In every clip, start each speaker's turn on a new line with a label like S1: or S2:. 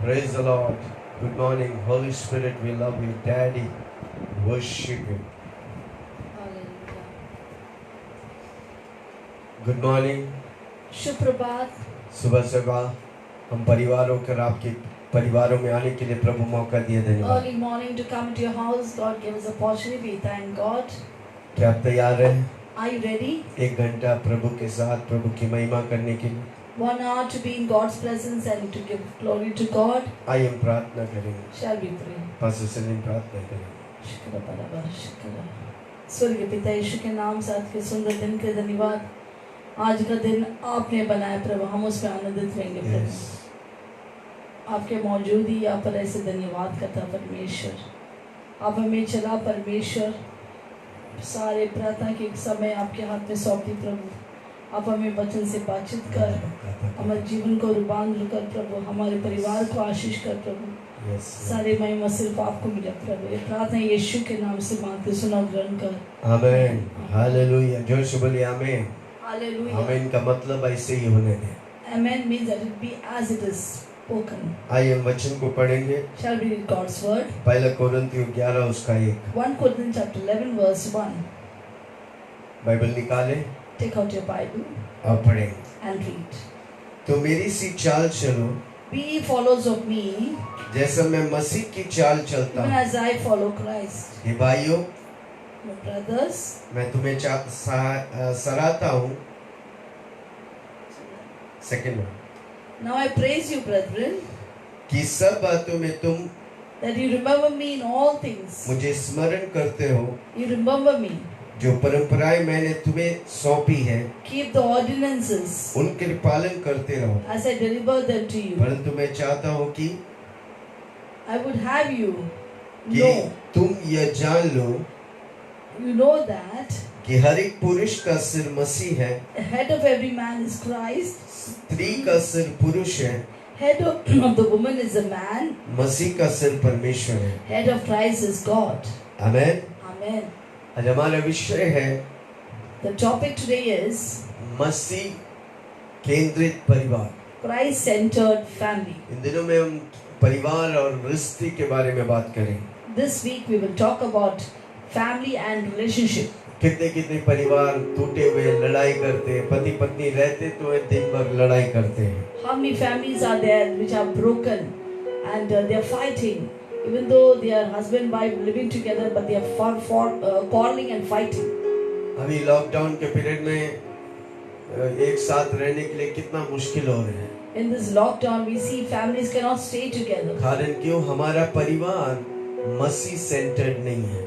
S1: Praise the Lord. Good morning, Holy Spirit. We love you, Daddy. Worship you.
S2: Hallelujah.
S1: Good morning.
S2: शुभ प्रभात।
S1: सुबह सुबह हम परिवारों कर आपके परिवारों में आने के लिए प्रभु मौका दिए धन्यवाद।
S2: Early morning to come to your house, God gave us opportunity. We thank God.
S1: क्या आप तैयार हैं?
S2: Are you ready?
S1: 1 घंटा प्रभु के साथ प्रभु की महिमा करने के लिए
S2: 1 hour to be in God's presence and to give glory to God.
S1: आइए हम प्रार्थना करेंगे।
S2: Shall we pray?
S1: Pastor Salim प्रार्थना करेंगे।
S2: शुक्र बराबर शुक्र। स्वर्गीय पिता यीशु के नाम से आज के सुंदर दिन के धन्यवाद। आज का दिन आपने बनाया प्रभु, हम उस पर आनंदित रहेंगे प्रभु। आपके मौजूदी यहाँ पर ऐसे धन्यवाद करता परमेश्वर। आप हमें चला परमेश्वर, सारे प्रार्थना के समय आपके हाथ में सौंपी प्रभु। आप हमें वचन से बातचीत कर, हमारे जीवन को रूपांतर कर प्रभु, हमारे परिवार को आशीष कर प्रभु। सारे महिमा सिर्फ आपको मिला प्रभु। ये प्रार्थना यीशु के नाम से मांगते सुना ग्रहण कर।
S1: आमीन। हालेलुया। जोर से बोलिए आमीन।
S2: हालेलुया।
S1: आमीन का मतलब ऐसे ही होने दें।
S2: Amen means that it be as it is spoken.
S1: आइए हम वचन को पढ़ेंगे।
S2: Shall we read God's word?
S1: पहला कोरिन्थियों 11 उसका 1।
S2: 1 Corinthians chapter 11 verse 1.
S1: बाइबल निकालें
S2: Take out your Bible
S1: और पढ़ेंगे।
S2: and read.
S1: तो मेरी सी चाल चलो
S2: Be followers of me,
S1: जैसा मैं मसीह की चाल चलता
S2: even
S1: हूँ।
S2: as I follow Christ.
S1: हे भाइयों,
S2: My brothers,
S1: मैं तुम्हें सराहता हूँ। Second one,
S2: now I praise you, brethren,
S1: कि सब बातों में तुम
S2: that you remember me in all things.
S1: मुझे स्मरण करते हो,
S2: You remember me.
S1: जो परंपराएं मैंने तुम्हें सौंपी हैं,
S2: Keep the ordinances
S1: उनके पालन करते रहो।
S2: as I deliver them to you.
S1: परंतु मैं चाहता हूँ कि
S2: I would have you know,
S1: तुम यह जान लो
S2: you know that
S1: कि हर एक पुरुष का सिर मसीह है,
S2: the head of every man is Christ,
S1: स्त्री का सिर पुरुष है,
S2: head of the woman is a man,
S1: मसीह का सिर परमेश्वर है।
S2: head of Christ is God.
S1: Amen.
S2: Amen.
S1: आज हमारा विषय है
S2: The topic today is
S1: मसीह केंद्रित परिवार।
S2: Christ-centered family.
S1: इन दिनों में हम परिवार और रिश्ते के बारे में बात करेंगे।
S2: This week we will talk about family and relationship.
S1: कितने कितने परिवार टूटे हुए लड़ाई करते हैं, पति पत्नी रहते तो है दिन भर लड़ाई करते हैं।
S2: How many families are there which are broken and they are fighting, even though they are husband and wife living together, but they are quarreling and fighting.
S1: अभी लॉकडाउन के पीरियड में एक साथ रहने के लिए कितना मुश्किल हो रहा है।
S2: In this lockdown, we see families cannot stay together.
S1: कारण क्यों? हमारा परिवार मसीह सेंटर्ड नहीं है।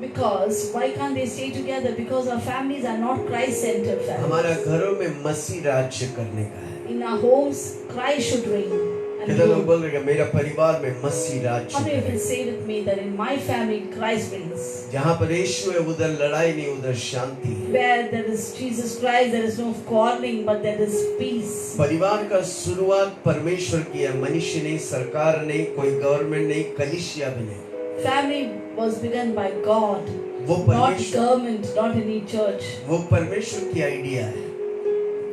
S2: Because why can't they stay together? Because our families are not Christ-centered families.
S1: हमारा घरों में मसीह राज्य करने का है।
S2: In our homes, Christ should reign.
S1: कितने लोग बोल रहे हैं मेरा परिवार में मसीह राज्य
S2: How many
S1: करे।
S2: will say with me that in my family Christ reigns?
S1: जहाँ पर यीशु है उधर लड़ाई नहीं, उधर शांति है।
S2: Where there is Jesus Christ, there is no quarreling, but there is peace.
S1: परिवार का शुरुआत परमेश्वर की है, मनुष्य नहीं, सरकार नहीं, कोई गवर्नमेंट नहीं, कलीसिया भी नहीं।
S2: Family was begun by God,
S1: वो
S2: not
S1: परमेश्वर,
S2: government, not any church.
S1: वो परमेश्वर की आइडिया है।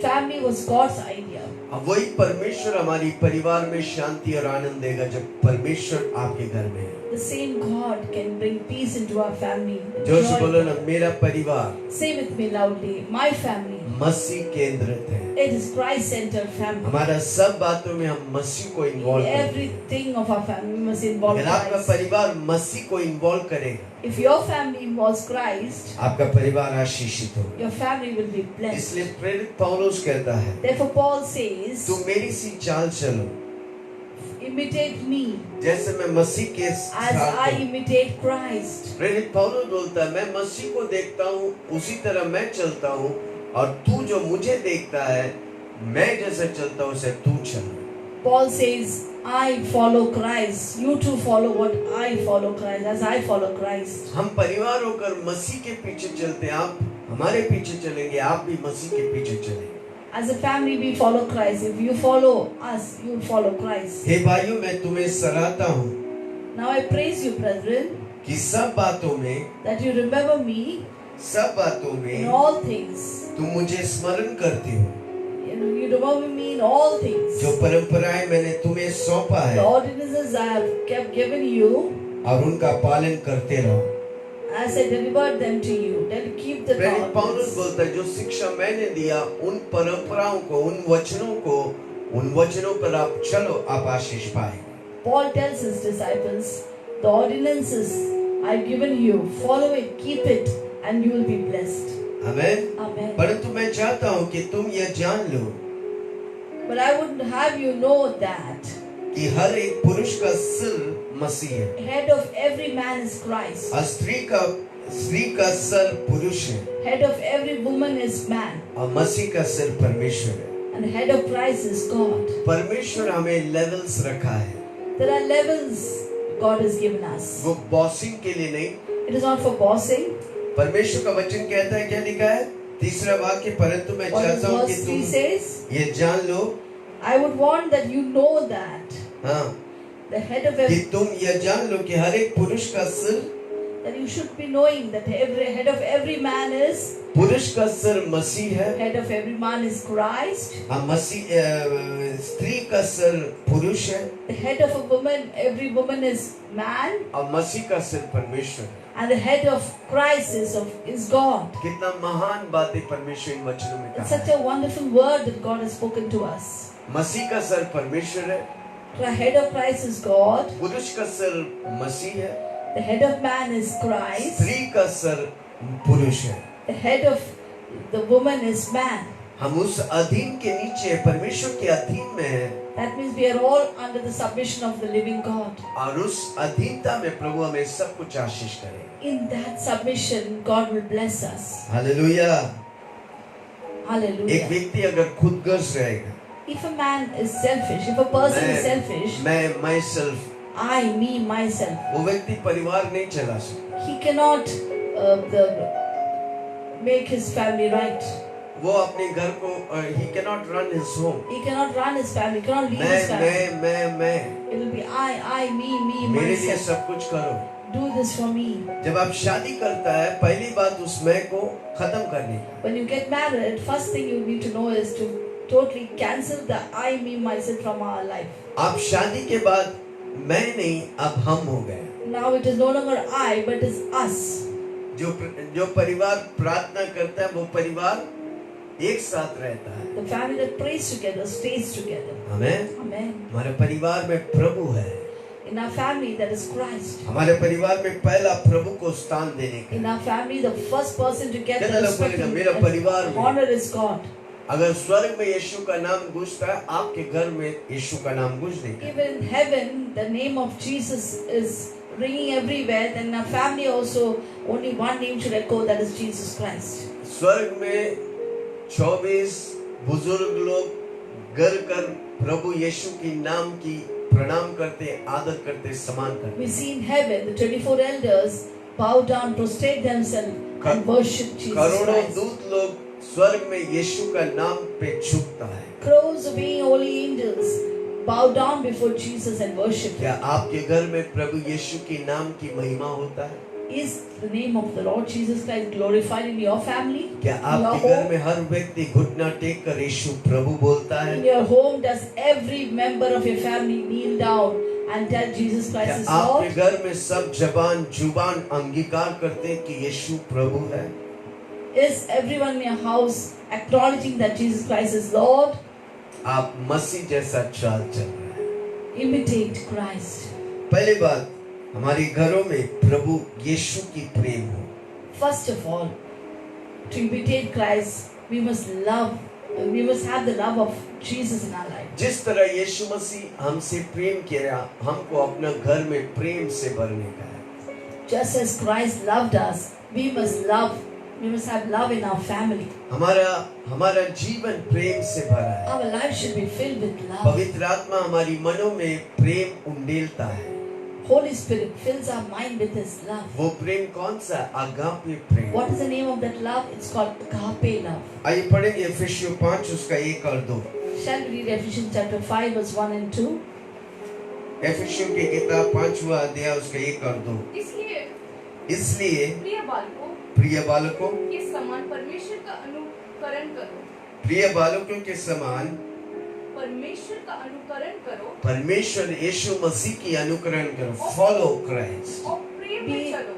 S2: Family was God's idea.
S1: अब वही परमेश्वर हमारी परिवार में शांति और आनंद देगा जब परमेश्वर आपके घर में है।
S2: The same God can bring peace into our family.
S1: जोर से
S2: Joy.
S1: बोलो ना, मेरा परिवार
S2: Say with me loudly, my family.
S1: मसीह केंद्रित है।
S2: It is Christ-centered family.
S1: हमारा सब बातों में हम मसीह को इन्वॉल्व करते हैं।
S2: Everything of our family must involve
S1: अगर आपका
S2: Christ.
S1: परिवार मसीह को इन्वॉल्व करेगा,
S2: If your family involves Christ,
S1: आपका परिवार आशीषित होगा।
S2: your family will be blessed.
S1: इसलिए प्रेरित पौलुस कहता है,
S2: Therefore Paul says,
S1: तुम मेरी सी चाल चलो
S2: imitate me
S1: जैसे मैं मसीह के
S2: as
S1: साथ
S2: I
S1: हूँ।
S2: imitate Christ.
S1: प्रेरित पौलुस बोलता है, मैं मसीह को देखता हूँ उसी तरह मैं चलता हूँ, और तू जो मुझे देखता है मैं जैसे चलता हूँ उसे तू चल।
S2: Paul says, I follow Christ. You too follow what I follow Christ, as I follow Christ.
S1: हम परिवार होकर मसीह के पीछे चलते हैं, आप हमारे पीछे चलेंगे, आप भी मसीह के पीछे चलेंगे।
S2: As a family, we follow Christ. If you follow us, you follow Christ.
S1: हे भाइयों, मैं तुम्हें सराहता हूँ
S2: Now I praise you, brethren,
S1: कि सब बातों में,
S2: that you remember me
S1: सब बातों
S2: in
S1: में
S2: all things.
S1: तुम मुझे स्मरण करते हो।
S2: You remember me in all things.
S1: जो परंपराएं मैंने तुम्हें सौंपा
S2: The
S1: है
S2: ordinances I have kept given you,
S1: और उनका पालन करते रहो।
S2: as I delivered them to you, then keep the
S1: प्रेरित पौलुस
S2: commandments.
S1: बोलता है जो शिक्षा मैंने दिया उन परंपराओं को, उन वचनों पर आप चलो, आप आशीष पाएंगे।
S2: Paul tells his disciples, the ordinances I've given you, follow it, keep it, and you will be blessed.
S1: Amen.
S2: Amen.
S1: परंतु मैं चाहता हूँ कि तुम यह जान लो
S2: But I would have you know that
S1: कि हर एक पुरुष का सिर मसीह है
S2: head of every man is Christ.
S1: और स्त्री का सर पुरुष है
S2: Head of every woman is man.
S1: और मसीह का सिर परमेश्वर है।
S2: And head of Christ is God.
S1: परमेश्वर हमें लेवल्स रखा है,
S2: There are levels God has given us.
S1: वो बॉसिंग के लिए नहीं।
S2: It is not for bossing.
S1: परमेश्वर का वचन कहता है, क्या लिखा है तीसरा वाक्य, परंतु मैं
S2: What
S1: चाहता हूँ कि
S2: verse 3
S1: तुम
S2: says?
S1: ये जान लो,
S2: I would want that you know that
S1: हाँ,
S2: the head of
S1: कि
S2: every,
S1: तुम यह जान लो कि हर एक पुरुष का सिर,
S2: that you should be knowing that every head of every man is,
S1: पुरुष का सिर मसीह है
S2: head of every man is Christ.
S1: और स्त्री का सिर पुरुष है
S2: The head of a woman, every woman is man,
S1: और मसीह का सिर परमेश्वर है।
S2: and the head of Christ is God.
S1: कितना महान बातें परमेश्वर इन वचनों में
S2: It's
S1: कहा
S2: such
S1: है।
S2: a wonderful word that God has spoken to us.
S1: मसीह का सिर परमेश्वर है,
S2: The head of Christ is God.
S1: पुरुष का सिर मसीह है,
S2: The head of man is Christ.
S1: स्त्री का सिर पुरुष है।
S2: The head of the woman is man.
S1: हम उस अधीन के नीचे परमेश्वर के अधीन में हैं
S2: That means we are all under the submission of the living God.
S1: और उस अधीनता में प्रभु हमें सब कुछ आशीष करेगा।
S2: In that submission, God will bless us.
S1: Hallelujah. एक
S2: Hallelujah.
S1: व्यक्ति अगर खुदगर्ज रहेगा,
S2: If a man is selfish, if a person is selfish,
S1: मैं myself,
S2: I, me, myself,
S1: वो व्यक्ति परिवार नहीं चला सकता।
S2: he cannot make his family right.
S1: वो अपने घर को he cannot run his home।
S2: He cannot run his family, cannot lead his family.
S1: मैं
S2: It will be I, me,
S1: मेरे लिए
S2: myself.
S1: सब कुछ करो।
S2: Do this for me.
S1: जब आप शादी करता है पहली बात उस मैं को खत्म करने की।
S2: When you get married, first thing you need to know is to totally cancel the I, me, myself from our life.
S1: आप शादी के बाद मैं नहीं, अब हम हो गए।
S2: Now it is no longer I, but it is us.
S1: जो परिवार प्रार्थना करता है वो परिवार एक साथ रहता है।
S2: The family that prays together stays together.
S1: Amen.
S2: Amen.
S1: हमारे परिवार में प्रभु है।
S2: In our family, that is Christ.
S1: हमारे परिवार में पहला प्रभु को स्थान देने का।
S2: In our family, the first person to get
S1: कितना
S2: the
S1: लोग
S2: respect
S1: बोलेगा, मेरा परिवार
S2: and
S1: में
S2: honor is God.
S1: अगर स्वर्ग में यीशु का नाम गूंजता है, आपके घर में यीशु का नाम गूंजने
S2: Even in heaven, the name of Jesus is ringing everywhere. Then in our family also, only one name should echo, that is Jesus Christ.
S1: स्वर्ग में 24 बुजुर्ग लोग गर कर प्रभु यीशु की नाम की प्रणाम करते, आदर करते, सम्मान करते।
S2: We see in heaven the 24 elders bow down, prostrate themselves and worship Jesus
S1: करोड़ों
S2: Christ.
S1: दूत लोग स्वर्ग में यीशु का नाम पे झुकता है।
S2: Crowds of being holy angels bow down before Jesus and worship
S1: क्या
S2: Him.
S1: आपके घर में प्रभु यीशु के नाम की महिमा होता है?
S2: Is the name of the Lord Jesus Christ glorified in your family?
S1: क्या
S2: In your
S1: आपके घर
S2: home?
S1: में हर व्यक्ति घुटना टेक कर यीशु प्रभु बोलता है?
S2: In your home, does every member of your family kneel down and tell Jesus
S1: क्या
S2: Christ is
S1: आपके
S2: Lord?
S1: घर में सब जुबान अंगीकार करते हैं कि यीशु प्रभु है?
S2: Is everyone in your house acknowledging that Jesus Christ is Lord?
S1: आप मसीह जैसा चाल चल रहे हैं।
S2: Imitate Christ.
S1: पहली बात, हमारे घरों में प्रभु यीशु की प्रेम हो।
S2: First of all, to imitate Christ, we must have the love of Jesus in our life.
S1: जिस तरह यीशु मसीह हमसे प्रेम किया, हमको अपना घर में प्रेम से भरने का है।
S2: Just as Christ loved us, we must have love in our family.
S1: हमारा जीवन प्रेम से भरा है।
S2: Our life should be filled with love.
S1: पवित्र आत्मा हमारी मनों में प्रेम उंडेलता है।
S2: Holy Spirit fills our mind with His love.
S1: वो प्रेम कौन सा? Agape Prem.
S2: What is the name of that love? It's called agape love.
S1: आइए पढ़ेंगे इफिसियों 5 उसका 1 और 2।
S2: Shall we read Ephesians chapter 5 verse 1 and 2?
S1: इफिसियों की किताब 5वां अध्याय उसका 1 और 2।
S3: इसलिए
S1: प्रिय बालकों
S3: के समान परमेश्वर का अनुकरण करो
S1: प्रिय बालकों के समान
S3: परमेश्वर का अनुकरण करो
S1: परमेश्वर यीशु मसीह की अनुकरण करो, फॉलो क्राइस्ट,
S3: और प्रेम में चलो,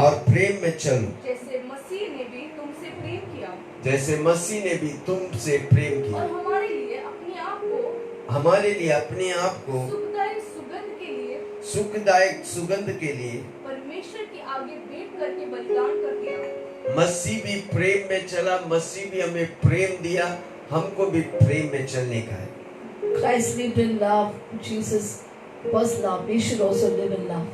S1: और प्रेम में चलो,
S3: जैसे मसीह ने भी तुमसे प्रेम किया
S1: जैसे मसीह ने भी तुमसे प्रेम
S3: और
S1: किया,
S3: हमारे लिए अपने आप को
S1: सुखदायक सुगंध के लिए
S3: परमेश्वर के आगे भेंट करके बलिदान कर दिया।
S1: मसीह भी प्रेम में चला, मसीह भी हमें प्रेम दिया, हमको भी प्रेम में चलने का है।
S2: Christ lived in love. Jesus was love. We should also live in love.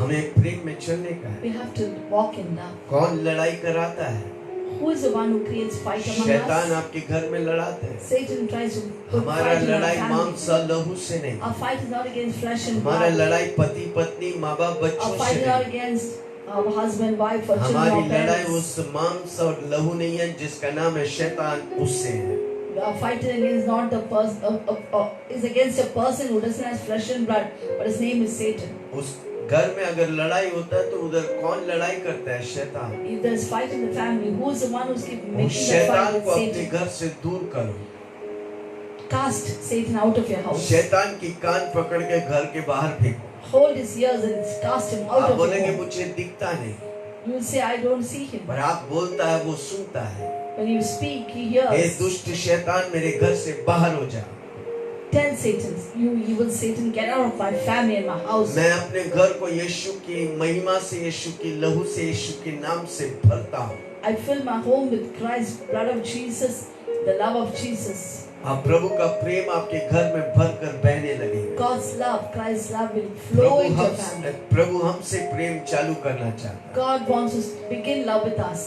S1: हमें प्रेम में चलने का है।
S2: We have to walk in love.
S1: कौन लड़ाई कराता है?
S2: Who is the one who creates fight among
S1: शैतान
S2: us?
S1: आपके घर में लड़ाते हैं।
S2: Satan tries to put
S1: हमारा
S2: fight in our
S1: लड़ाई
S2: family.
S1: मांस और लहू से नहीं,
S2: Our fight is not against flesh and
S1: हमारा
S2: blood.
S1: लड़ाई पति पत्नी माँ बाप
S2: Our
S1: बच्चों
S2: fight
S1: से
S2: is not
S1: नहीं,
S2: against our husband, wife, or children
S1: हमारी
S2: or
S1: लड़ाई
S2: parents.
S1: उस मांस और लहू नहीं है जिसका नाम है शैतान, उससे है।
S2: Our fight is against not the person. Is against a person who doesn't have flesh and blood, but his name is Satan.
S1: उस घर में अगर लड़ाई होता है तो उधर कौन लड़ाई करता है? शैतान।
S2: If there is fight in the family, who is the one who's
S1: उस
S2: making the fight
S1: शैतान
S2: with
S1: को अपने
S2: Satan?
S1: घर से दूर करो।
S2: Cast Satan out of your house.
S1: शैतान की कान पकड़ के घर के बाहर फेंको।
S2: Hold his ears and cast him out
S1: आप
S2: of your
S1: बोलेंगे
S2: home.
S1: मुझे दिखता नहीं,
S2: You will say, I don't see him.
S1: पर आप बोलता है वो सुनता है।
S2: When you speak, he
S1: hey
S2: hears.
S1: दुष्ट शैतान मेरे घर से बाहर हो जा।
S2: Tell Satan, you evil Satan, get out of my family and my house.
S1: मैं अपने घर को यीशु की महिमा से, यीशु की लहू से, यीशु के नाम से भरता हूँ।
S2: I fill my home with Christ's blood of Jesus, the love of Jesus.
S1: अब प्रभु का प्रेम आपके घर में भरकर बहने लगेगा।
S2: God's love, Christ's love will flow into your family.
S1: प्रभु हमसे प्रेम चालू करना चाहता है।
S2: God wants us to begin love with us.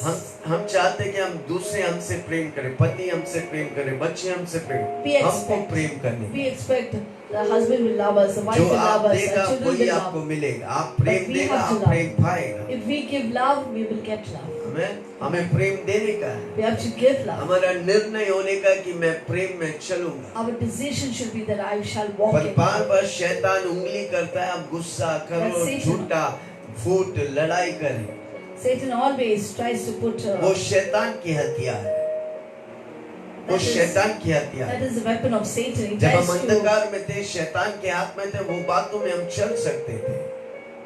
S1: हम चाहते हैं कि हम दूसरे हमसे प्रेम करें, पति हमसे प्रेम करें, बच्चे हमसे
S2: We
S1: प्रेम, हमको
S2: expect-
S1: प्रेम करने।
S2: We expect the husband will love us, the wife
S1: जो
S2: will
S1: आप
S2: love us,
S1: देगा
S2: the children
S1: वही
S2: will
S1: आपको
S2: love.
S1: मिलेगा। आप प्रेम
S2: But we
S1: देगा,
S2: have to
S1: आप
S2: love.
S1: प्रेम पाएगा।
S2: If we give love, we will get love.
S1: हमें प्रेम देने का है।
S2: We have to give love.
S1: हमारा निर्णय होने का कि मैं प्रेम में चलूंगा।
S2: Our decision should be that I shall walk
S1: पर
S2: in
S1: बार
S2: love.
S1: बार शैतान उंगली करता है, आप गुस्सा करो,
S2: That's Satan.
S1: झूठा फूट लड़ाई करें।
S2: Satan always tries to put.
S1: वो शैतान की हथियार है, वो
S2: That is-
S1: शैतान की हथियार
S2: That
S1: है।
S2: is the weapon of Satan. He
S1: जब
S2: tries
S1: हम
S2: to.
S1: अंधकार में थे, शैतान के हाथ में थे, वो बातों में हम चल सकते थे।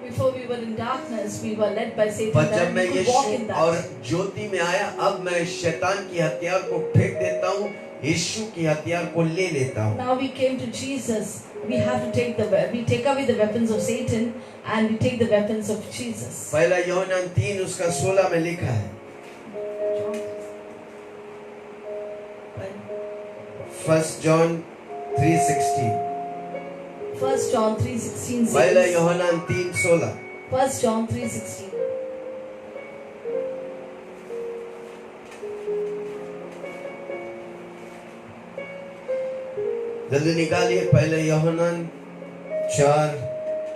S2: Before we were in darkness, we were led by Satan.
S1: पर जब
S2: That
S1: मैं
S2: we could walk in
S1: यीशु और
S2: that.
S1: ज्योति में आया, अब मैं शैतान की हथियार को फेंक देता हूँ, यीशु की हथियार को ले लेता हूँ।
S2: Now we came to Jesus. We have to we take away the weapons of Satan and we take the weapons of Jesus.
S1: पहला यूहन्ना 3 उसका 16 में लिखा है। First John 3:16।
S2: 1 John 3:16
S1: पहला
S2: says.
S1: यूहन्ना 3:16।
S2: 1 John 3:16.
S1: जल्दी निकालिए, पहले यूहन्ना 4।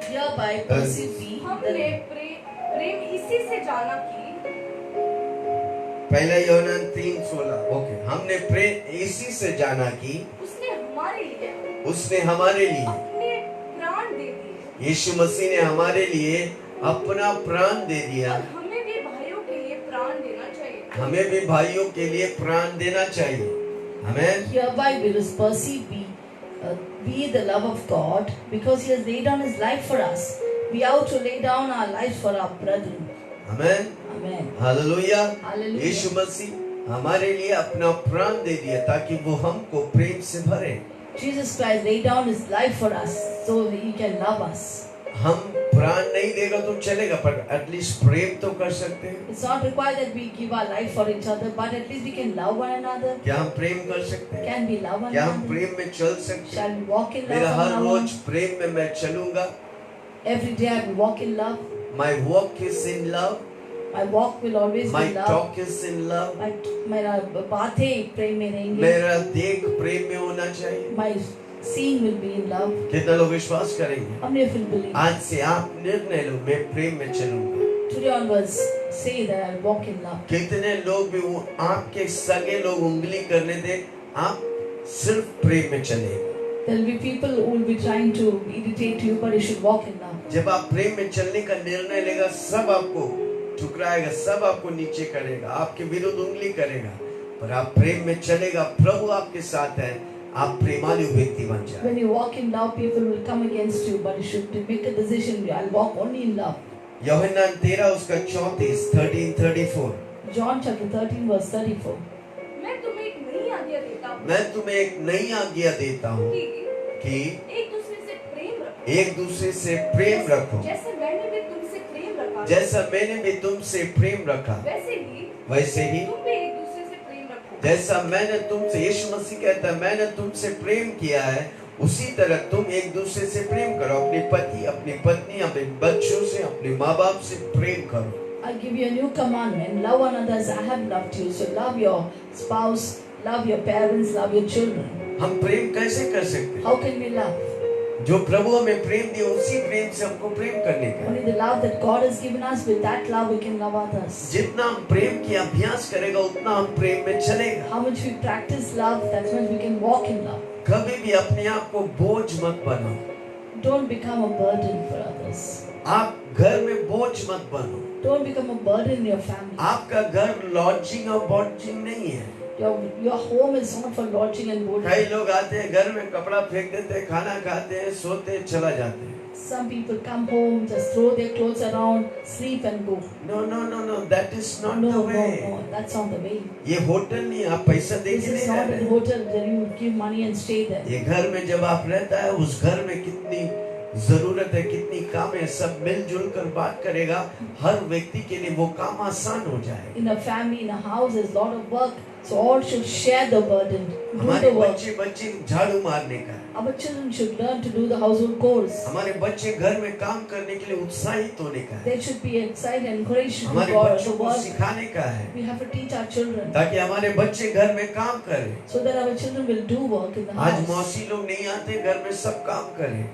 S2: Hereby perceive we
S3: हमने
S2: that
S3: प्रेम इसी से जाना कि
S1: पहला यूहन्ना 3:16। ओके, हमने प्रेम इसी से जाना कि
S3: उसने हमारे लिए
S1: उसने हमारे लिए,
S3: अपने प्राण दे दिए
S1: यीशु मसीह ने हमारे लिए अपना प्राण दे दिया।
S3: और हमें भी भाइयों के लिए प्राण देना चाहिए।
S1: हमें भी भाइयों के लिए प्राण देना चाहिए। आमेन।
S2: hereby we will perceive we the love of God because He has laid down His life for us. We ought to lay down our lives for our brethren.
S1: Amen.
S2: Amen.
S1: Hallelujah.
S2: Hallelujah.
S1: यीशु मसीह हमारे लिए अपना प्राण दे दिया ताकि वो हमको प्रेम से भरे।
S2: Jesus Christ laid down His life for us so He can love us.
S1: हम प्राण नहीं देगा तो चलेगा, पर एटलीस्ट प्रेम तो कर सकते हैं।
S2: It's not required that we give our life for each other, but at least we can love one another.
S1: क्या हम प्रेम कर सकते हैं?
S2: Can we love one
S1: क्या हम
S2: another?
S1: प्रेम में चल सकते हैं?
S2: Shall we walk in
S1: मेरा
S2: love?
S1: हर
S2: one
S1: रोज
S2: another?
S1: प्रेम में मैं चलूंगा।
S2: Every day I will walk in love.
S1: My walk is in love.
S2: My walk will always
S1: My
S2: be love.
S1: talk is in love.
S2: मेरा बातें प्रेम में रहेंगे.
S1: मेरा देख प्रेम में होना चाहिए।
S2: My seeing will be in love.
S1: कितना लोग विश्वास करेंगे?
S2: How many of you believe?
S1: आज से आप निर्णय लो, मैं प्रेम में चलूंगा।
S2: Today onwards, say that I walk in love.
S1: कितने लोग भी वो आपके सगे लोग उंगली करने दे, आप सिर्फ प्रेम में चले।
S2: There will be people who will be trying to irritate you, but you should walk in love.
S1: जब आप प्रेम में चलने का निर्णय लेगा, सब आपको ठुकराएगा, सब आपको नीचे करेगा, आपके विरुद्ध उंगली करेगा, पर आप प्रेम में चलेगा, प्रभु आपके साथ है, आप प्रेमालु व्यक्ति बन जाए।
S2: When you walk in love, people will come against you, but you should make a decision. I'll walk only in love.
S1: यूहन्ना 13 उसका 34 13:34
S2: John chapter 13 verse 34.
S3: मैं तुम्हें एक नई आज्ञा देता हूँ
S1: मैं तुम्हें एक नई आज्ञा देता हूँ कि
S3: एक दूसरे से प्रेम रखो।
S1: एक दूसरे से प्रेम रखो,
S3: जैसे मैंने भी तुमसे प्रेम रखा,
S1: जैसा मैंने भी तुमसे प्रेम रखा वैसे ही
S3: तुम भी एक दूसरे से प्रेम रखो।
S1: जैसा मैंने तुमसे, यीशु मसीह कहता है, मैंने तुमसे प्रेम किया है, उसी तरह तुम एक दूसरे से प्रेम करो। अपने पति, अपनी पत्नी, अपने बच्चों से, अपने माँ बाप से प्रेम करो।
S2: I give you a new commandment. Love one another as I have loved you. So love your spouse, love your parents, love your children.
S1: हम प्रेम कैसे कर सकते हैं?
S2: How can we love?
S1: जो प्रभु हमें प्रेम दिया, उसी प्रेम से हमको प्रेम करने का।
S2: Only the love that God has given us, with that love we can love others.
S1: जितना हम प्रेम की अभ्यास करेगा, उतना हम प्रेम में चलेगा।
S2: How much we practice love, that much we can walk in love.
S1: कभी भी अपने आप को बोझ मत बनाओ।
S2: Don't become a burden for others.
S1: आप घर में बोझ मत बनो।
S2: Don't become a burden in your family.
S1: आपका घर लॉजिंग और बॉर्डिंग नहीं है।
S2: Your home is not for lodging and boarding.
S1: कई लोग आते हैं, घर में कपड़ा फेंक देते हैं, खाना खाते हैं, सोते हैं, चला जाते हैं।
S2: Some people come home, just throw their clothes around, sleep and go.
S1: No, that is not
S2: No,
S1: the
S2: no,
S1: way.
S2: no, that's not the way.
S1: ये होटल नहीं, आप पैसा दे
S2: This
S1: के
S2: is
S1: नहीं
S2: not a
S1: रहते।
S2: hotel where you give money and stay there.
S1: ये घर में जब आप रहता है, उस घर में कितनी जरूरत है, कितनी काम है, सब मिलजुल कर बात करेगा, हर व्यक्ति के लिए वो काम आसान हो जाए।
S2: In a family, in a house, there's a lot of work, so all should share the burden, do
S1: हमारे
S2: the work.
S1: बच्चे झाड़ू मारने का है।
S2: Our children should learn to do the household chores.
S1: हमारे बच्चे घर में काम करने के लिए उत्साहित होने का है।
S2: They should be excited and encouraged to do
S1: हमारे
S2: God,
S1: बच्चों
S2: to
S1: को
S2: work.
S1: सिखाने का है,
S2: We have to teach our children
S1: ताकि हमारे बच्चे घर में काम करें।
S2: so that our children will do work in the
S1: आज
S2: house.
S1: मौसी लोग नहीं आते, घर में सब काम करें।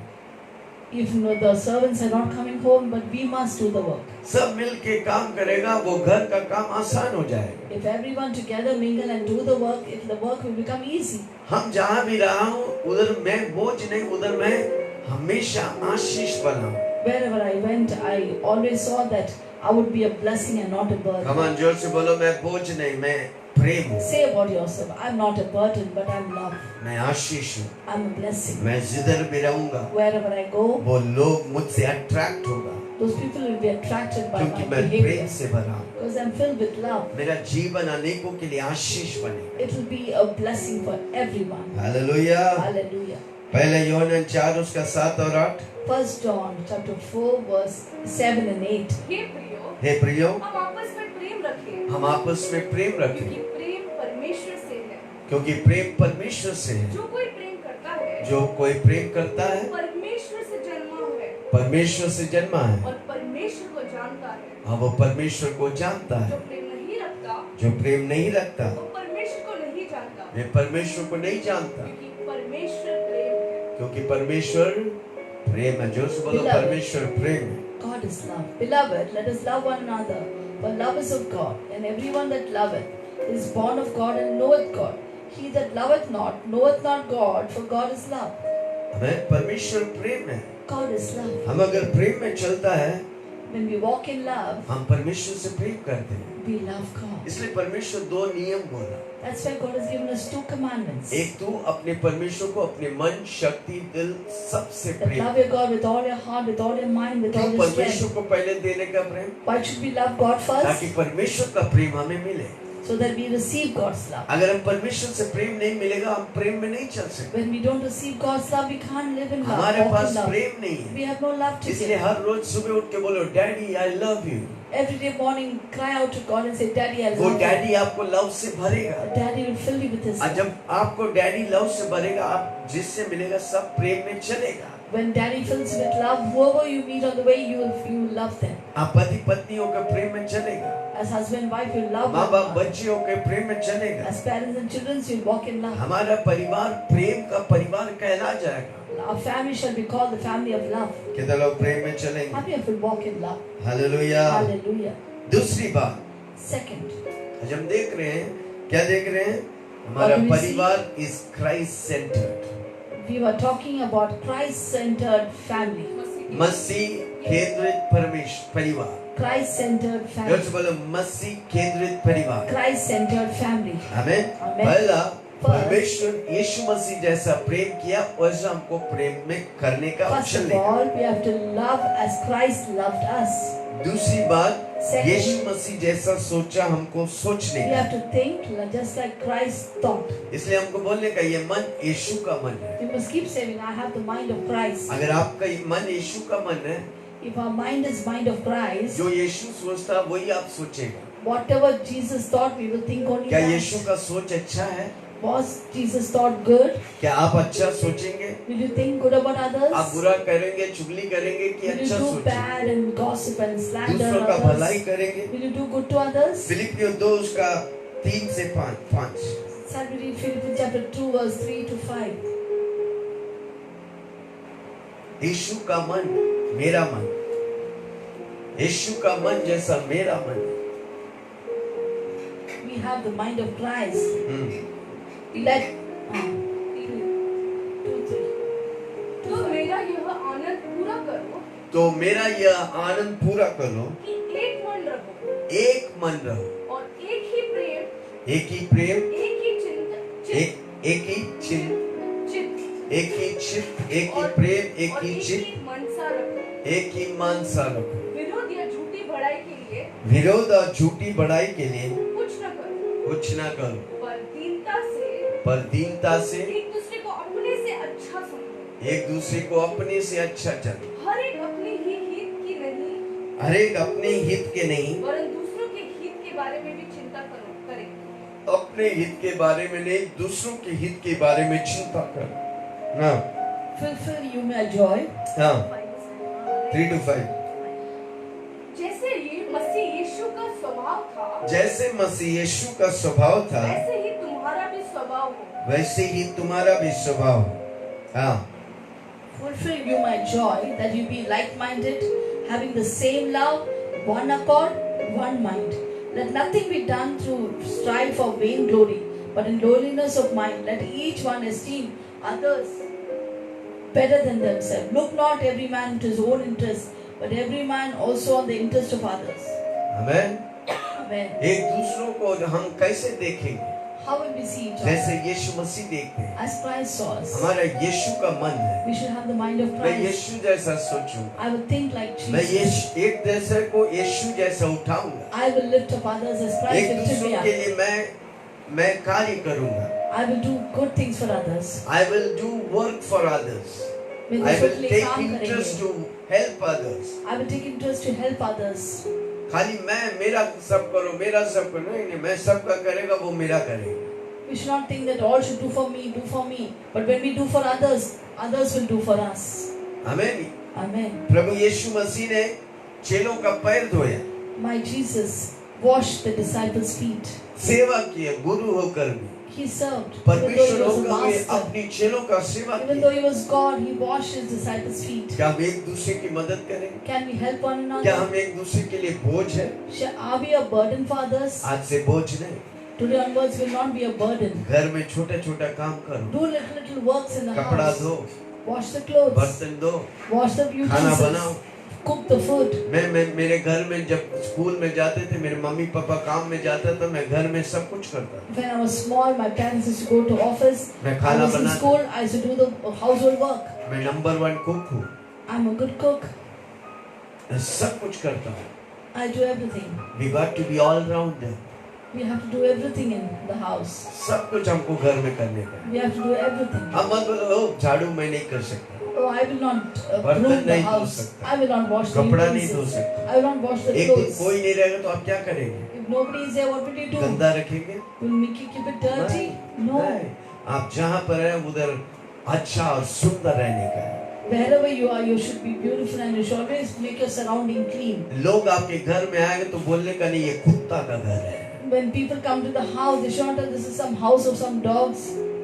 S2: If the servants are not coming home, but we must do the work.
S1: सब मिल के काम करेगा, वो घर का काम आसान हो जाएगा।
S2: If everyone together mingle and do the work, if the work will become easy.
S1: हम जहाँ भी रहा हूँ, उधर मैं बोझ नहीं, उधर मैं हमेशा आशीष बना।
S2: Wherever I went, I always saw that I would be a blessing and not a burden.
S1: कमान जोर से बोलो, मैं बोझ नहीं, मैं प्रेम हूँ।
S2: Say about yourself, I'm not a burden, but I'm love.
S1: मैं आशीष हूँ।
S2: I'm a blessing.
S1: मैं जिधर भी रहूँगा,
S2: Wherever I go,
S1: वो लोग मुझसे अट्रैक्ट होगा,
S2: those people will be attracted by
S1: क्योंकि
S2: my
S1: मैं
S2: behavior.
S1: प्रेम से भरा हूँ।
S2: Because I'm filled with love.
S1: मेरा जीवन अनेकों के लिए आशीष बनेगा।
S2: It will be a blessing for everyone.
S1: Hallelujah.
S2: Hallelujah.
S1: पहले यूहन्ना 4 उसका 7 और 8।
S2: 1 John chapter 4 verse 7 and 8.
S3: हे प्रियो,
S1: हे प्रियो,
S3: हम आपस में प्रेम रखें,
S1: हम आपस में प्रेम
S3: क्योंकि
S1: रखें,
S3: प्रेम परमेश्वर से है।
S1: क्योंकि प्रेम परमेश्वर से है।
S3: जो कोई प्रेम करता है,
S1: जो कोई प्रेम करता है,
S3: परमेश्वर से जन्मा है
S1: परमेश्वर से जन्मा है,
S3: और परमेश्वर को जानता है।
S1: हाँ, वो परमेश्वर को जानता
S3: जो
S1: है।
S3: प्रेम नहीं रखता,
S1: जो प्रेम नहीं रखता,
S3: वो परमेश्वर को नहीं जानता,
S1: वे परमेश्वर को नहीं जानता,
S3: क्योंकि परमेश्वर प्रेम है।
S1: क्योंकि परमेश्वर प्रेम है। जो से बोलो,
S2: Beloved.
S1: परमेश्वर प्रेम है।
S2: God is love. Beloved, let us love one another. For love is of God, and everyone that loveth is born of God and knoweth God. He that loveth not knoweth not God, for God is love.
S1: हमें परमेश्वर प्रेम है।
S2: God is love.
S1: हम अगर प्रेम में चलता है,
S2: When we walk in love,
S1: हम परमेश्वर से प्रेम करते हैं।
S2: we love God.
S1: इसलिए परमेश्वर 2 नियम बोला।
S2: That's why God has given us 2 commandments.
S1: एक, तू अपने परमेश्वर को अपने मन, शक्ति, दिल सबसे
S2: That
S1: Prem.
S2: love your God with all your heart, with all your mind, with all
S1: क्यों
S2: your
S1: परमेश्वर
S2: strength.
S1: को पहले देने का प्रेम?
S2: Why should we love God
S1: ताकि
S2: first?
S1: परमेश्वर का प्रेम हमें मिले।
S2: So that we receive God's love.
S1: अगर हम परमेश्वर से प्रेम नहीं मिलेगा, हम प्रेम में नहीं चल सकते।
S2: When we don't receive God's love, we can't live in love.
S1: हमारे
S2: walk in
S1: पास
S2: love.
S1: प्रेम नहीं है।
S2: We have no love to
S1: इसलिए
S2: give.
S1: हर रोज सुबह उठ के बोलो, daddy I love you.
S2: Every day morning, cry out to God and say, Daddy, I
S1: वो
S2: love you.
S1: Daddy आपको लव से भरेगा।
S2: Daddy will fill you with His
S1: और
S2: love.
S1: जब आपको डैडी लव से भरेगा, आप जिससे मिलेगा सब प्रेम में चलेगा।
S2: When Daddy fills you with love, whoever you meet on the way, you will love them.
S1: आप पति पत्नी होकर प्रेम में चलेगा।
S2: As husband and wife, you love
S1: माँ
S2: one
S1: बाप
S2: another.
S1: बच्चे होकर प्रेम में चलेगा।
S2: As parents and children, you walk in love.
S1: हमारा परिवार प्रेम का परिवार कहला जाएगा।
S2: Our family shall be called the family of love.
S1: कितने लोग प्रेम में चलेंगे?
S2: How many of you walk in love?
S1: Hallelujah.
S2: Hallelujah.
S1: दूसरी बात,
S2: Second,
S1: आज हम देख रहे हैं, क्या देख रहे हैं? हमारा
S2: What do we see?
S1: परिवार is Christ centred.
S2: we were talking about Christ-centered family.
S3: मसीह थी
S1: मसीह केंद्रित परिवार,
S2: Christ-centered
S1: जो
S2: family.
S1: बोलो मसीह केंद्रित परिवार।
S2: Christ-centered family.
S1: आमेन।
S2: Amen.
S1: पहला,
S2: First,
S1: परमेश्वर यीशु मसीह जैसा प्रेम किया वैसा हमको प्रेम में करने का
S2: First
S1: ऑप्शन
S2: of
S1: लेगा।
S2: all, we have to love as Christ loved us.
S1: दूसरी बात,
S2: Second,
S1: यीशु मसीह जैसा सोचा हमको सोचने
S2: we
S1: का।
S2: have to think just like Christ thought.
S1: इसलिए हमको बोलने का ये मन यीशु का मन है।
S2: We must keep saying, I have the mind of Christ.
S1: अगर आपका ये मन यीशु का मन है,
S2: If our mind is mind of Christ,
S1: जो यीशु सोचता वही आप सोचेगा।
S2: whatever Jesus thought, we will think only
S1: क्या
S2: that.
S1: यीशु का सोच अच्छा है?
S2: Was Jesus thought good?
S1: क्या आप अच्छा सोचेंगे?
S2: Will you think good about others?
S1: आप बुरा करेंगे, चुगली करेंगे कि
S2: Will you
S1: अच्छा
S2: do
S1: सोचेंगे?
S2: bad and gossip and slander
S1: दूसरों का भलाई
S2: others?
S1: करेंगे?
S2: Will you do good to others?
S1: फिलिपियों 2 उसका 3 से 5।
S2: Shall we read Philippians chapter 2 verse 3 to 5?
S1: यीशु का मन मेरा मन, यीशु का मन जैसा मेरा मन।
S2: We have the mind of Christ. Let 2, 3.
S3: तो मेरा यह आनंद पूरा करो
S1: तो मेरा यह आनंद पूरा करो
S3: कि एक मन रहो
S1: एक मन रहो,
S3: और एक ही प्रेम,
S1: एक ही प्रेम,
S3: एक ही चिंतन,
S1: एक ही चित्त,
S3: चित्त
S1: एक ही चित्त, एक ही
S3: और-
S1: प्रेम, एक
S3: और
S1: ही
S3: एक
S1: चित्त,
S3: ही मनसा रखो।
S1: एक ही मानसा रखो।
S3: विरोध या झूठी बड़ाई के लिए
S1: विरोध और झूठी बड़ाई के लिए
S3: कुछ न करो,
S1: कुछ ना करो,
S3: पर दीनता से
S1: पर दीनता से
S3: एक दूसरे को अपने से अच्छा समझो।
S1: एक दूसरे को अपने से अच्छा चलो।
S3: हर एक अपने ही हित की नहीं,
S1: हर एक अपने हित के नहीं,
S3: वरन दूसरों के हित के बारे में भी चिंता करे।
S1: अपने हित के बारे में नहीं, दूसरों के हित के बारे में चिंता कर। हाँ
S2: fulfill you my joy.
S1: हाँ 3 to 5।
S3: जैसे ये मसीह यीशु का स्वभाव था,
S1: जैसे मसीह यीशु का स्वभाव था
S3: वैसे ही तुम्हारा भी स्वभाव हो।
S1: वैसे ही तुम्हारा भी स्वभाव हो। हाँ
S2: Fulfill you my joy, that you be like-minded, having the same love, one accord, one mind. Let nothing be done through strife for vainglory, but in lowliness of mind, let each one esteem others better than themselves. Look not every man to his own interest, but every man also on the interest of others.
S1: Amen.
S2: Amen.
S1: एक दूसरों को हम कैसे देखेंगे?
S2: How will we see each
S1: जैसे
S2: other?
S1: यीशु मसीह देखते हैं।
S2: As Christ saw us.
S1: हमारा यीशु का मन है,
S2: We should have the mind of
S1: मैं
S2: Christ.
S1: यीशु जैसा सोचूंगा,
S2: I will think like
S1: मैं
S2: Jesus.
S1: एक दूसरे को यीशु जैसा उठाऊंगा,
S2: I will lift up others as Christ
S1: एक
S2: lifted me
S1: दूसरों के
S2: up.
S1: लिए मैं कार्य करूंगा।
S2: I will do good things for others.
S1: I will do work for others.
S2: मैं
S1: I will
S2: दूसरों के लिए
S1: take
S2: काम
S1: interest
S2: करेंगे.
S1: to help others.
S2: I will take interest to help others.
S1: खाली मैं मेरा सब करो, मेरा सब करो, नहीं, मैं सबका करेगा, वो मेरा करेगा।
S2: We should not think that all should do for me. But when we do for others, others will do for us.
S1: Amen.
S2: Amen.
S1: प्रभु यीशु मसीह ने चेलों का पैर धोया,
S2: My Jesus washed the disciples' feet.
S1: सेवा की है, गुरु होकर भी
S2: He served. Even though
S1: परमेश्वर
S2: he was a
S1: होकर भी
S2: master.
S1: अपनी चेलों का सेवा
S2: Even
S1: किया।
S2: though he was God, he washed his disciples' feet.
S1: क्या हम एक दूसरे की मदद करेंगे?
S2: Can we help one
S1: क्या
S2: another?
S1: हम एक दूसरे के लिए बोझ है?
S2: Are we a burden for others?
S1: आज से बोझ नहीं।
S2: Today onwards will not be a burden.
S1: घर में छोटा छोटा काम करो,
S2: Do little works in the
S1: कपड़ा
S2: house.
S1: धो,
S2: Wash the clothes.
S1: बर्तन धो,
S2: Wash the
S1: खाना बनाओ।
S2: utensils. Cook the food.
S1: मैं मेरे घर में जब स्कूल में जाते थे, मेरे मम्मी पापा काम में जाता था, मैं घर में सब कुछ करता था।
S2: When I was small, my parents used to go to office.
S1: मैं
S2: I
S1: खाना
S2: was in
S1: बनाता,
S2: school. I used to do the household work.
S1: मैं नंबर 1 कुक हूँ,
S2: I'm a good cook.
S1: मैं सब कुछ करता हूँ।
S2: I do everything.
S1: We got to be all rounder.
S2: We have to do everything in the house.
S1: सब कुछ हमको घर में करने का है।
S2: We have to do everything.
S1: हम मत बोलो, "ओ, झाड़ू मैं नहीं कर सकता,
S2: Oh, I will not
S1: बर्तन
S2: broom the
S1: नहीं धो
S2: house.
S1: सकता,
S2: I will not wash the
S1: कपड़ा नहीं धो
S2: utensils.
S1: सकता।"
S2: I will not wash the
S1: एक दिन
S2: clothes.
S1: कोई नहीं रहेगा तो आप क्या करेंगे?
S2: If nobody is there, what will you do?
S1: गंदा रखेंगे?
S2: Will make you keep it dirty? No.
S1: नहीं। आप जहाँ पर हैं उधर अच्छा और सुंदर रहने का है।
S2: Wherever you are, you should be beautiful and you should always make your surrounding clean.
S1: लोग आपके घर में आएंगे तो बोलने का नहीं, ये कुत्ता का घर है।
S2: When people come to the house, they should not tell this is some house of some dogs.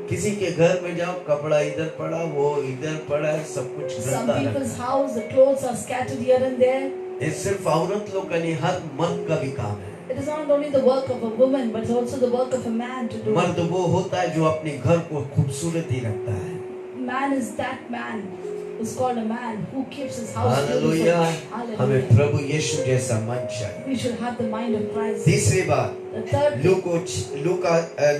S1: किसी के घर में जाओ, कपड़ा इधर पड़ा, वो इधर पड़ा है, सब कुछ
S2: Some
S1: गंदा
S2: people's
S1: लगता
S2: house, the clothes are scattered here and there.
S1: है। ये सिर्फ औरत लोग का नहीं, हर मर्द का भी काम है।
S2: It is not only the work of a woman, but it's also the work of a man to do.
S1: मर्द वो होता है जो अपने घर को खूबसूरत ही रखता है।
S2: man is that man who's called a man who keeps his house
S1: hallelujah.
S2: beautiful.
S1: हमें
S2: Hallelujah.
S1: प्रभु यीशु जैसा मन चाहिए।
S2: We should have the mind of Christ.
S1: तीसरी बात,
S2: The third thing,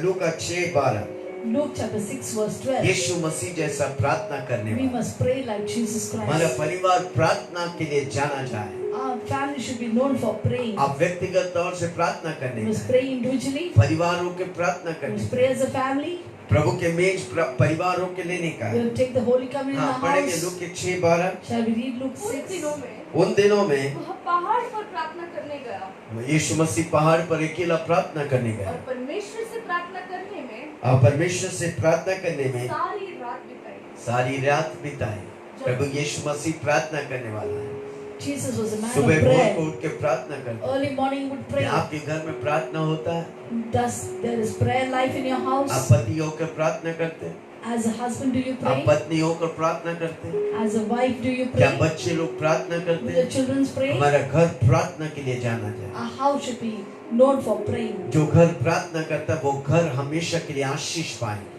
S1: Luka 6:12,
S2: Luke chapter 6 verse 12.
S1: यीशु मसीह जैसा प्रार्थना करने
S2: We
S1: वाला।
S2: must pray like Jesus
S1: हमारा
S2: Christ.
S1: परिवार प्रार्थना के लिए जाना जाए।
S2: Our family should be known for praying.
S1: आप व्यक्तिगत तौर से प्रार्थना करने
S2: We must
S1: का,
S2: pray individually.
S1: परिवारों के प्रार्थना
S2: We
S1: करने
S2: must
S1: का,
S2: pray as a family.
S1: प्रभु के मेज परिवारों के लेने का
S2: We
S1: है।
S2: will take the Holy Communion
S1: हाँ,
S2: in the
S1: पढ़ेंगे
S2: house.
S1: लूक के 6:12।
S2: Shall we read Luke
S3: उन
S2: 6?
S3: दिनों में
S1: उन दिनों में
S3: वह पहाड़ पर प्रार्थना करने गया
S1: यीशु मसीह पहाड़ पर अकेला प्रार्थना करने गया
S3: और परमेश्वर से प्रार्थना करने में
S1: और परमेश्वर से प्रार्थना करने में
S3: सारी रात बिताई।
S1: सारी रात बिताई। प्रभु यीशु मसीह प्रार्थना करने वाला है।
S2: Jesus was a man of
S1: सुबह भोर को
S2: prayer.
S1: उठ के प्रार्थना करता है।
S2: Early morning would pray.
S1: आपके घर में प्रार्थना होता है?
S2: Does there is prayer life in your
S1: आप
S2: house?
S1: पति होकर प्रार्थना करते हैं?
S2: As a husband, do you
S1: आप
S2: pray?
S1: पत्नी होकर प्रार्थना करते हैं?
S2: As a wife, do you
S1: क्या
S2: pray?
S1: बच्चे लोग प्रार्थना
S2: Do
S1: करते
S2: the
S1: हैं?
S2: children pray?
S1: हमारा घर प्रार्थना के लिए जाना चाहिए।
S2: Our house should be known for praying.
S1: जो घर प्रार्थना करता है वो घर हमेशा के लिए आशीष पाएंगे।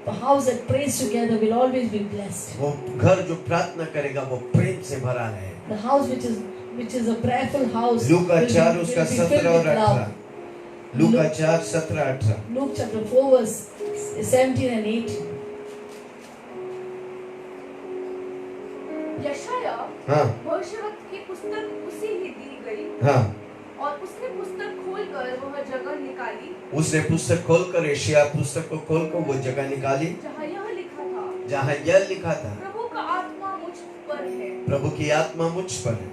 S2: The house that prays together will always be blessed.
S1: वो घर जो प्रार्थना करेगा वो प्रेम से भरा रहेगा।
S2: The house which is a prayerful house
S1: Luka
S2: will
S1: 4
S2: be
S1: उसका
S2: filled
S1: 17 और
S2: with love.
S1: 18। Luka 4 17 18।
S2: Luke chapter 4 verse 17 and 18.
S3: यशाया
S1: हाँ
S3: भविष्यवक्ता की पुस्तक उसी ही दी गई
S1: हाँ,
S3: और उसने पुस्तक खोलकर वह जगह निकाली
S1: उसने पुस्तक खोलकर एशिया पुस्तक को खोलकर वो जगह निकाली
S3: जहाँ यह लिखा था,
S1: जहाँ यह लिखा था,
S3: प्रभु का आत्मा मुझ पर है,
S1: प्रभु की आत्मा मुझ पर है,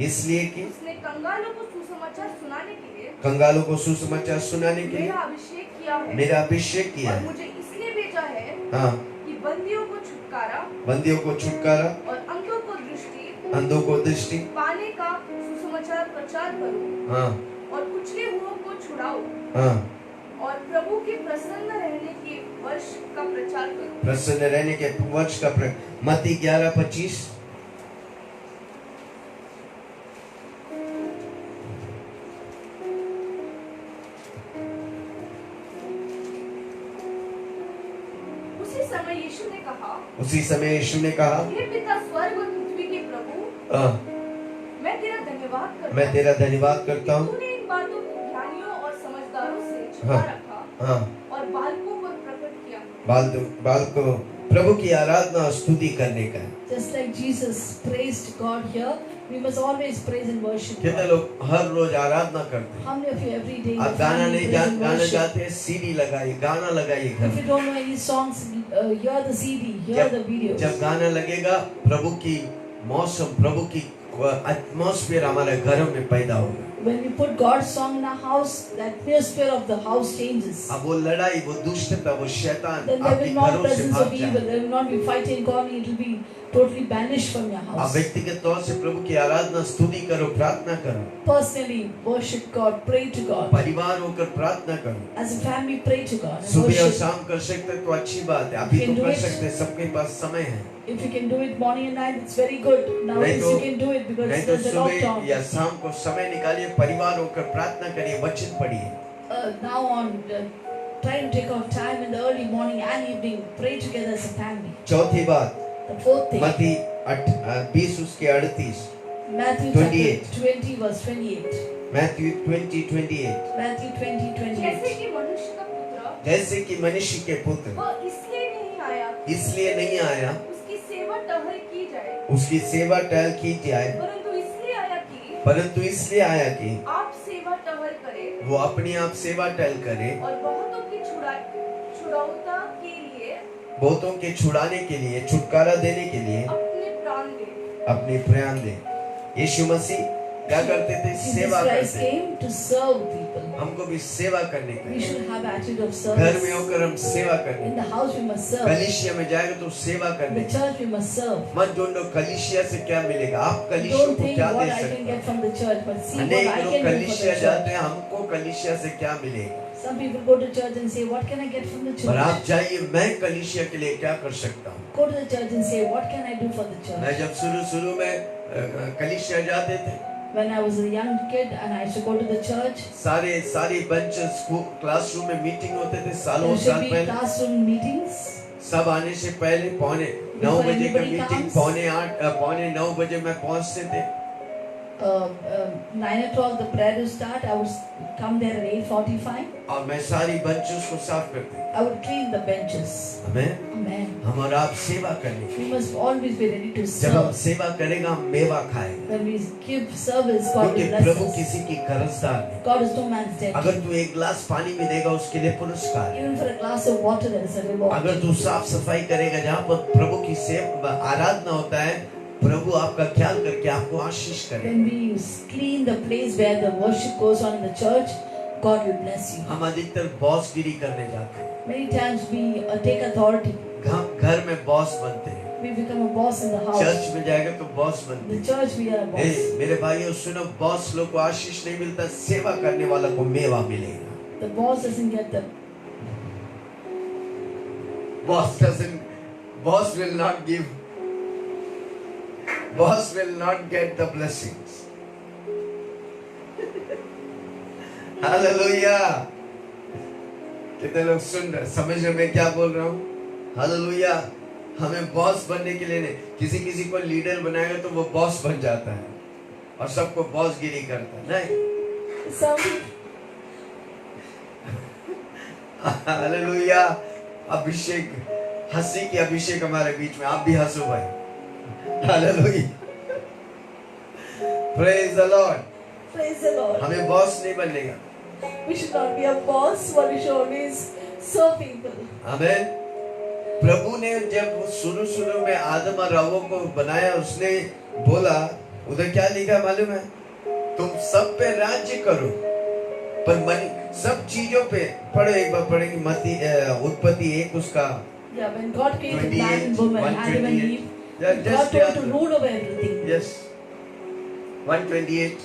S1: इसलिए कि
S3: उसने कंगालों को सुसमाचार सुनाने के लिए
S1: कंगालों को सुसमाचार सुनाने के लिए
S3: मेरा अभिषेक किया है
S1: मेरा अभिषेक किया
S3: और
S1: है।
S3: मुझे इसलिए भेजा है
S1: हाँ,
S3: कि बंदियों को छुटकारा
S1: बंदियों को छुटकारा,
S3: और अंधों को दृष्टि
S1: अंधों को दृष्टि,
S3: पाने का सुसमाचार प्रचार करूं
S1: हाँ
S3: और कुचले हुओं को छुड़ाऊं
S1: हाँ,
S3: और प्रभु के प्रसन्न रहने के वर्ष का प्रचार करूं।
S1: प्रसन्न रहने के वर्ष का मत्ती 11:25। उसी समय यीशु ने कहा,
S3: हे पिता स्वर्ग और पृथ्वी के प्रभु,
S1: हाँ,
S3: मैं तेरा धन्यवाद करता
S1: मैं तेरा धन्यवाद करता हूँ।
S3: तूने इन बातों को ज्ञानियों और समझदारों से छुपा
S1: हाँ,
S3: रखा
S1: हाँ,
S3: और बालकों पर प्रकट किया।
S1: बाल को प्रभु की आराधना और स्तुति करने का है।
S2: Just like Jesus praised God here, we must always praise and worship
S1: कितने
S2: God.
S1: लोग हर रोज आराधना करते हैं?
S2: How many of you every day in
S1: आप
S2: the
S1: गाना
S2: family
S1: नहीं
S2: praise and
S1: गाना
S2: worship?
S1: जाते हैं, सीडी लगाइए, गाना लगाइए घर
S2: If you
S1: में।
S2: don't know any songs, hear the CD, hear the
S1: जब
S2: videos.
S1: गाना लगेगा, प्रभु की मौसम, प्रभु की एटमॉस्फेयर हमारे घरों में पैदा होगा।
S2: When we put God's song in our house, the atmosphere of the house changes.
S1: अब वो लड़ाई, वो दुष्टता, वो शैतान
S2: Then there
S1: आपके
S2: will not
S1: घरों से
S2: presence
S1: भाग
S2: of evil.
S1: जाए।
S2: There will not be fighting God. It will be totally banished from your
S1: आप
S2: house.
S1: व्यक्तिगत तौर से प्रभु की आराधना, स्तुति करो, प्रार्थना करो।
S2: Personally, worship God, pray to God.
S1: परिवार होकर प्रार्थना करो।
S2: As a family, pray to God. And
S1: सुबह और
S2: worship.
S1: शाम कर सकते तो अच्छी बात है, अभी
S2: You can
S1: तो
S2: do
S1: कर
S2: it.
S1: सकते, सबके पास समय है।
S2: If you can do it morning and night, it's very good. Nowadays you can do it because
S1: नहीं तो
S2: there's a
S1: सुबह
S2: lockdown.
S1: या शाम को समय निकालिए, परिवार होकर प्रार्थना करिए, वचन पढ़िए।
S2: Now on, try to take out time in the early morning and evening. Pray together as a family.
S1: चौथी बात,
S2: The fourth thing,
S1: मत्ती 20 उसके 38,
S2: Matthew
S1: 28.
S2: chapter 20 verse 28.
S1: Matthew 20:28।
S2: Matthew 20,
S3: जैसे
S2: 28.
S3: कि मनुष्य का पुत्र
S1: जैसे कि मनुष्य के पुत्र
S3: वह इसलिए नहीं आया
S1: इसलिए नहीं आया
S3: उसकी सेवा टहल की जाए,
S1: उसकी सेवा टहल की जाए, परंतु इसलिए आया कि
S3: आप सेवा टहल करें
S1: वो अपने आप सेवा टहल करे
S3: और बहुतों की छुड़ौता के लिए
S1: बहुतों के छुड़ाने के लिए, छुटकारा देने के लिए
S3: अपने प्राण दे।
S1: अपने प्राण दे। यीशु मसीह क्या करते थे?
S2: Jesus
S1: सेवा
S2: Christ
S1: करते थे।
S2: came to serve people.
S1: हमको भी सेवा करने का
S2: We
S1: है।
S2: should have attitude of
S1: घर में
S2: service.
S1: होकर हम सेवा करने
S2: In the house we must serve.
S1: कलीसिया में जाएगा तो सेवा
S2: In
S1: करने
S2: the church we must serve.
S1: मत ढूंढो कलीसिया से क्या मिलेगा, आप कलीसिया
S2: Don't
S1: को
S2: think
S1: क्या
S2: what
S1: दे
S2: I can
S1: सकते
S2: get
S1: हैं।
S2: from the church, but see what
S1: अनेक
S2: I
S1: लोग
S2: can do for
S1: कलीसिया
S2: the
S1: जाते
S2: church.
S1: हैं, हमको कलीसिया से क्या मिलेगा।
S2: Some people go to church and say, what can I get from the
S1: पर आप
S2: church?
S1: जाइए, मैं कलीसिया के लिए क्या कर सकता हूँ।
S2: Go to the church and say, what can I do for the
S1: मैं
S2: church?
S1: जब शुरू में कलीसिया जाते थे,
S2: When I was a young kid and I used to go to the church,
S1: सारी बेंच स्कूल क्लासरूम में मीटिंग होते थे,
S2: there
S1: सालों
S2: should
S1: साल
S2: be
S1: पहले
S2: classroom meetings.
S1: सब आने से पहले 9:45
S2: Before
S1: बजे का
S2: anybody
S1: मीटिंग
S2: comes.
S1: 9:45 बजे मैं पहुंचते थे।
S2: 9 o'clock the prayer will start. I would come there at 8:45.
S1: और मैं सारी बेंचेस को साफ करते थे।
S2: I would clean the benches.
S1: Amen.
S2: Amen.
S1: हम और आप सेवा करने
S2: We must always be ready to
S1: जब हम
S2: serve.
S1: सेवा करेंगे हम मेवा खाएंगे,
S2: When we give service, God
S1: क्योंकि
S2: will bless
S1: प्रभु
S2: us.
S1: किसी की कर्जदार नहीं।
S2: God is no man's debt.
S1: अगर तू एक गिलास पानी भी देगा उसके लिए पुरस्कार है।
S2: Even for a glass of water, there is a reward.
S1: अगर तू साफ सफाई करेगा जहाँ पर प्रभु की सेवा आराधना होता है, प्रभु आपका ख्याल करके आपको आशीष करेगा।
S2: When we clean the place where the worship goes on in the church, God will bless you.
S1: हम अधिकतर बॉसगिरी करने जाते हैं,
S2: Many times we take authority.
S1: हम घर में बॉस बनते हैं,
S2: We become a boss in the house.
S1: Church में जाएगा तो बॉस बनते
S2: In
S1: हैं।
S2: the church, we are a boss.
S1: मेरे भाइयों सुनो, बॉस लोग को आशीष नहीं मिलता, सेवा करने वाला को मेवा मिलेगा।
S2: The boss doesn't get the
S1: Boss will not give. Boss will not get the blessings. Hallelujah. कितने लोग सुन रहे, समझ रहे मैं क्या बोल रहा हूँ? हालेलुया। हमें बॉस बनने के लिए नहीं, किसी को लीडर बनाएगा तो वो बॉस बन जाता है और सबको बॉसगिरी करता है, नहीं।
S2: some.
S1: हालेलुया। अभिषेक, हंसी की अभिषेक हमारे बीच में, आप भी हंसो भाई। Hallelujah. Praise the Lord.
S2: Praise the Lord.
S1: हमें बॉस नहीं बनने का।
S2: We should not be a boss, but we should always serve people.
S1: आमेन। प्रभु ने जब शुरू में आदम और हव्वा को बनाया, उसने बोला, उधर क्या लिखा मालूम है? तुम सब पे राज्य करो, पर सब चीजों पे पढ़ो, एक बार पढ़ेंगे मत्ती उत्पत्ति 1 उसका
S2: Yeah, when God created
S1: 28,
S2: man and woman, Adam and
S1: 128.
S2: Eve,
S1: Yeah,
S2: God
S1: just
S2: told to
S1: yeah.
S2: rule over everything.
S1: Yes. 128.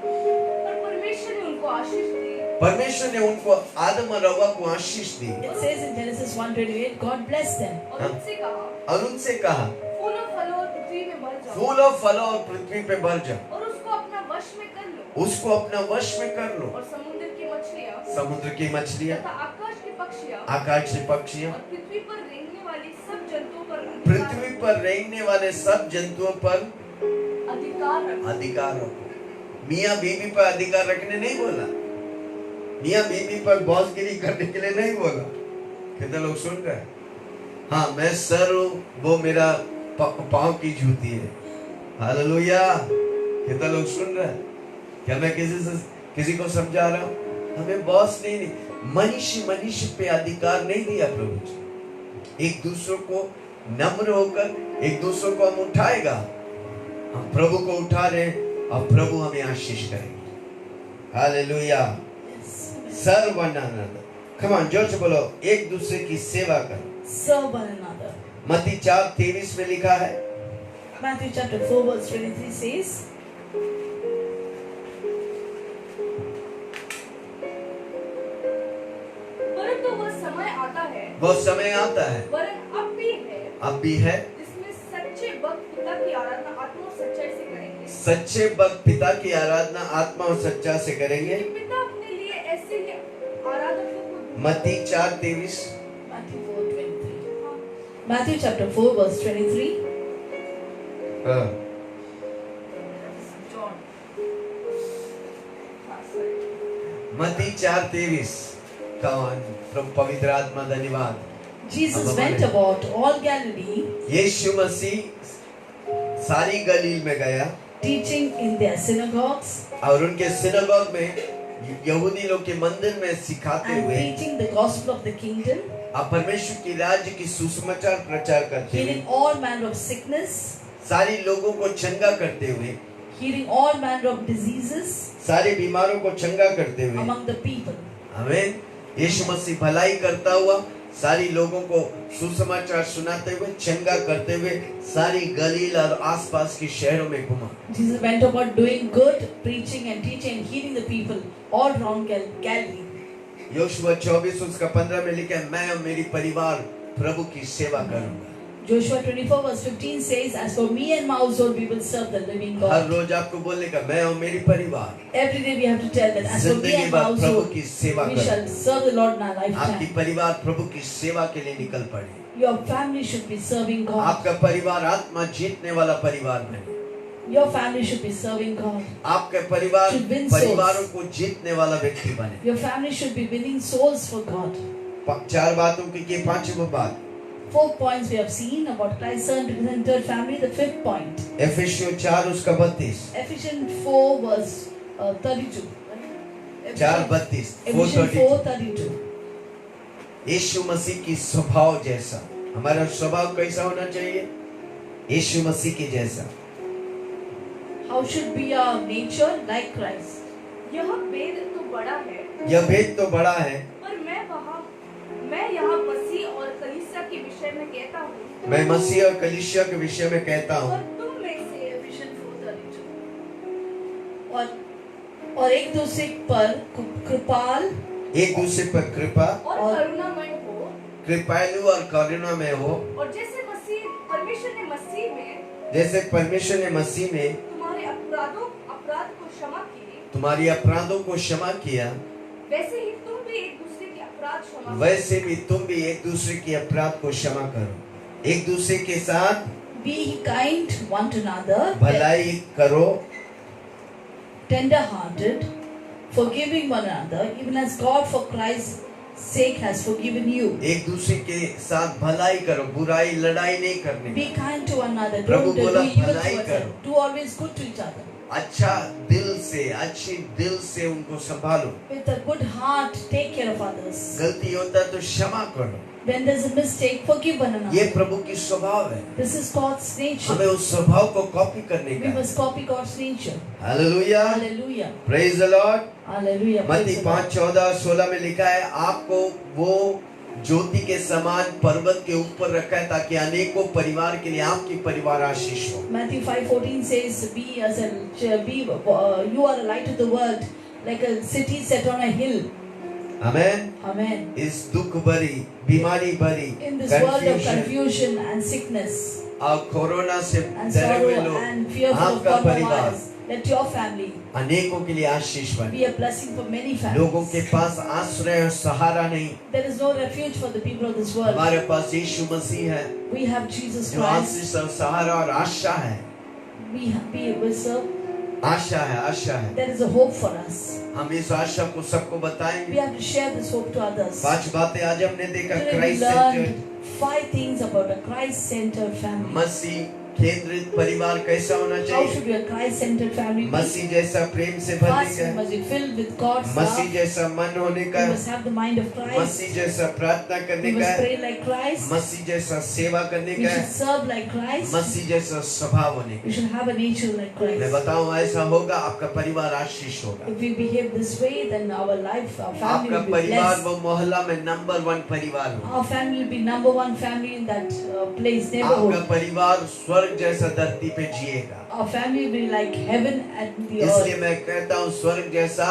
S3: और परमेश्वर ने उनको आशीष दी।
S1: परमेश्वर ने उनको आदम और हव्वा को आशीष दी
S2: It says in Genesis 1:28, God blessed them.
S3: और उनसे कहा,
S1: और उनसे कहा,
S3: फूलों फलों और पृथ्वी में भर जाओ
S1: फूलो फलो और पृथ्वी पे भर जाओ,
S3: और उसको अपना वश में कर लो
S1: उसको अपना वश में कर लो।
S3: और समुद्र की मछलियाँ
S1: समुद्र की मछलियां,
S3: तथा आकाश की पक्षियाँ
S1: आकाश की पक्षियां,
S3: और पृथ्वी पर रेंगने वाली सब जंतुओं पर
S1: पृथ्वी पर रेंगने वाले सब जंतुओं पर
S3: अधिकार रखो।
S1: अधिकार रखो। मियाँ बीवी पर अधिकार रखने नहीं बोला, मियाँ बीवी पर बॉसगिरी करने के लिए नहीं बोला। कितने लोग सुन रहे हैं? हाँ, मैं सर हूँ, वो मेरा पाँव की जूती है। हालेलुया। कितने लोग सुन रहे हैं? क्या मैं किसी को समझा रहा हूँ? हमें बॉस नहीं, मनुष्य पे अधिकार नहीं दिया प्रभु जी। एक दूसरे को नम्र होकर एक दूसरे को हम उठाएगा, हम प्रभु को उठा रहे और प्रभु हमें आशीष करेंगे। Hallelujah. Serve one another, come on जोर से बोलो, एक दूसरे की सेवा करो।
S2: Serve one another.
S1: मत्ती 4:23 में लिखा है,
S2: Matthew chapter 4 verse 23 says,
S3: परंतु वह समय आता है,
S1: वो समय आता है,
S3: वरन अब भी है,
S1: जिसमें
S3: सच्चे भक्त पिता की आराधना आत्मा और सच्चाई से करेंगे।
S1: सच्चे भक्त पिता की आराधना आत्मा और सच्चा से करेंगे।
S3: कि पिता अपने लिए ऐसे ही आराधकों को
S1: मत्ती 4:23।
S2: Matthew 4:23. Matthew chapter 4 verse 23.
S1: हाँ,
S3: जॉन, हाँ, sorry.
S1: मत्ती 4:23। कौन? प्रभु पवित्र आत्मा धन्यवाद।
S2: Jesus went about all Galilee,
S1: यीशु मसीह सारी गलील में गया
S2: teaching in their synagogues
S1: और उनके सिनेगॉग में, यहूदी लोग के मंदिर में सिखाते
S2: and
S1: हुए
S2: preaching the gospel of the kingdom,
S1: और परमेश्वर की राज्य की सुसमाचार प्रचार करते हुए,
S2: healing all manner of sickness,
S1: सारी लोगों को चंगा करते हुए,
S2: healing all manner of diseases
S1: सारे बीमारों को चंगा करते हुए।
S2: among the people.
S1: आमीन। यीशु मसीह भलाई करता हुआ सारी लोगों को सुसमाचार सुनाते हुए, चंगा करते हुए सारी गलील और आसपास के शहरों में घुमा।
S2: Jesus went about doing good, preaching and teaching and healing the people all around Galilee.
S1: योशुआ 24 उसका 15 में लिखा है, मैं और मेरी परिवार प्रभु की सेवा करूंगा।
S2: Joshua 24 verse 15 says, "As for me and my household, we will serve the living
S1: her
S2: God."
S1: रोज आपको बोलने का मैं और मेरी परिवार
S2: Every day we have to tell that, "As for me
S1: जिंदगी
S2: and my
S1: भर प्रभु
S2: household,
S1: की सेवा
S2: we
S1: करो।
S2: shall serve the Lord in our
S1: आपकी
S2: lifetime."
S1: परिवार प्रभु की सेवा के लिए निकल पड़े।
S2: Your family should be serving God.
S1: आपका परिवार आत्मा जीतने वाला परिवार बने।
S2: Your family should be serving God.
S1: आपके परिवार
S2: Should win souls.
S1: परिवारों को जीतने वाला व्यक्ति बने।
S2: Your family should be winning souls for God.
S1: चार बातों की पांचवी बात
S2: 4 points we have seen about Christ-centered family. The 5th point,
S1: एफेसियों 4 उसका 32
S2: Ephesians 4 verse 32.
S1: 4:32
S2: Ephesians 4:32.
S1: यीशु मसीह की स्वभाव जैसा। हमारा स्वभाव कैसा होना चाहिए? यीशु मसीह की जैसा।
S2: How should be our nature? Like Christ.
S3: यह भेद तो बड़ा है,
S1: यह भेद तो बड़ा है,
S3: पर मैं यहाँ मसीह और कलीसिया के विषय में कहता हूँ,
S1: मैं मसीह और कलीसिया के विषय में कहता
S3: और
S1: हूँ।
S3: तुम में से
S2: Ephesians 4:32. और एक दूसरे पर कृपाल
S1: एक दूसरे पर कृपा
S3: और करुणामय हो,
S1: कृपालु और करुणा में हो,
S3: और जैसे परमेश्वर ने मसीह में
S1: जैसे परमेश्वर ने मसीह में
S3: तुम्हारे अपराध को क्षमा किए,
S1: तुम्हारी अपराधों को क्षमा किया,
S3: वैसे ही तुम भी एक दूसरे के अपराध क्षमा करो।
S1: वैसे भी तुम भी एक दूसरे के अपराध को क्षमा करो। एक दूसरे के साथ
S2: be kind one to another,
S1: भलाई करो,
S2: tender-hearted, forgiving one another, even as God for Christ's sake has forgiven you.
S1: एक दूसरे के साथ भलाई करो, बुराई लड़ाई नहीं करनी।
S2: Be kind to one another.
S1: Prabhu
S2: Don't do
S1: बोला,
S2: evil
S1: भलाई
S2: towards
S1: करो।
S2: them. Do always good to each other.
S1: अच्छा दिल से, अच्छी दिल से उनको संभालो।
S2: With a good heart, take care of others.
S1: गलती होता तो क्षमा करो।
S2: When there's a mistake, forgive one
S1: ये
S2: another.
S1: प्रभु की स्वभाव है।
S2: This is God's
S1: हमें
S2: nature.
S1: उस स्वभाव को कॉपी करने
S2: We
S1: का।
S2: must copy God's nature.
S1: Hallelujah,
S2: Hallelujah.
S1: Praise the Lord.
S2: Hallelujah.
S1: मत्ती
S2: Praise the Lord.
S1: 5:14-16 में लिखा है, आपको वो ज्योति के समान पर्वत के ऊपर रखा है ताकि अनेकों परिवार के लिए आपकी परिवार आशीष हो।
S2: Matthew 5:14 says, you are a light of the world, like a city set on a hill.
S1: Amen.
S2: Amen.
S1: इस दुख भरी, बीमारी भरी,
S2: In this world of
S1: confusion
S2: confusion and sickness
S1: और कोरोना से
S2: and
S1: डरे हुए
S2: sorrow
S1: लोग,
S2: and fearful of
S1: आपका परिवार
S2: coronavirus, let your family
S1: अनेकों के लिए आशीष बने।
S2: be a blessing for many
S1: लोगों के
S2: families.
S1: पास आश्रय और सहारा नहीं,
S2: There is no refuge for the people of this world.
S1: हमारे पास यीशु मसीह है
S2: We have Jesus
S1: जो
S2: Christ.
S1: आशीष और सहारा और आशा है।
S2: We serve.
S1: आशा है, आशा है।
S2: There is a hope for us.
S1: हम इस आशा को सबको
S2: We
S1: बताएंगे।
S2: have to share this hope to others.
S1: 5 बातें आज हमने देखा।
S2: Today we
S1: Christ
S2: learned
S1: centred
S2: 5 things about a Christ-centered family.
S1: मसीह केंद्रित परिवार कैसा होना
S2: How
S1: चाहिए?
S2: should be a Christ-centered family be?
S1: मसीह जैसा प्रेम से भरने
S2: First, we
S1: का,
S2: must be filled with God's
S1: Masih
S2: love.
S1: जैसा मन होने
S2: We
S1: का,
S2: must have the mind of Christ.
S1: मसीह जैसा प्रार्थना
S2: We
S1: करने का,
S2: must pray like Christ.
S1: मसीह जैसा सेवा करने
S2: We
S1: का,
S2: should serve like Christ.
S1: मसीह जैसा स्वभाव होने
S2: We
S1: का।
S2: should have a nature like
S1: मैं
S2: Christ.
S1: बताऊं ऐसा होगा, आपका परिवार आशीष होगा।
S2: If we behave this way, then our life, our family
S1: आपका
S2: will be
S1: परिवार
S2: blessed.
S1: वो मोहल्ला में नंबर 1 परिवार हो।
S2: Our family will be number 1 family in that place,
S1: आपका
S2: neighborhood.
S1: परिवार स्वर्ग जैसा धरती पे जिएगा।
S2: Our family will be like heaven at the
S1: इसलिए
S2: earth.
S1: मैं कहता हूँ स्वर्ग जैसा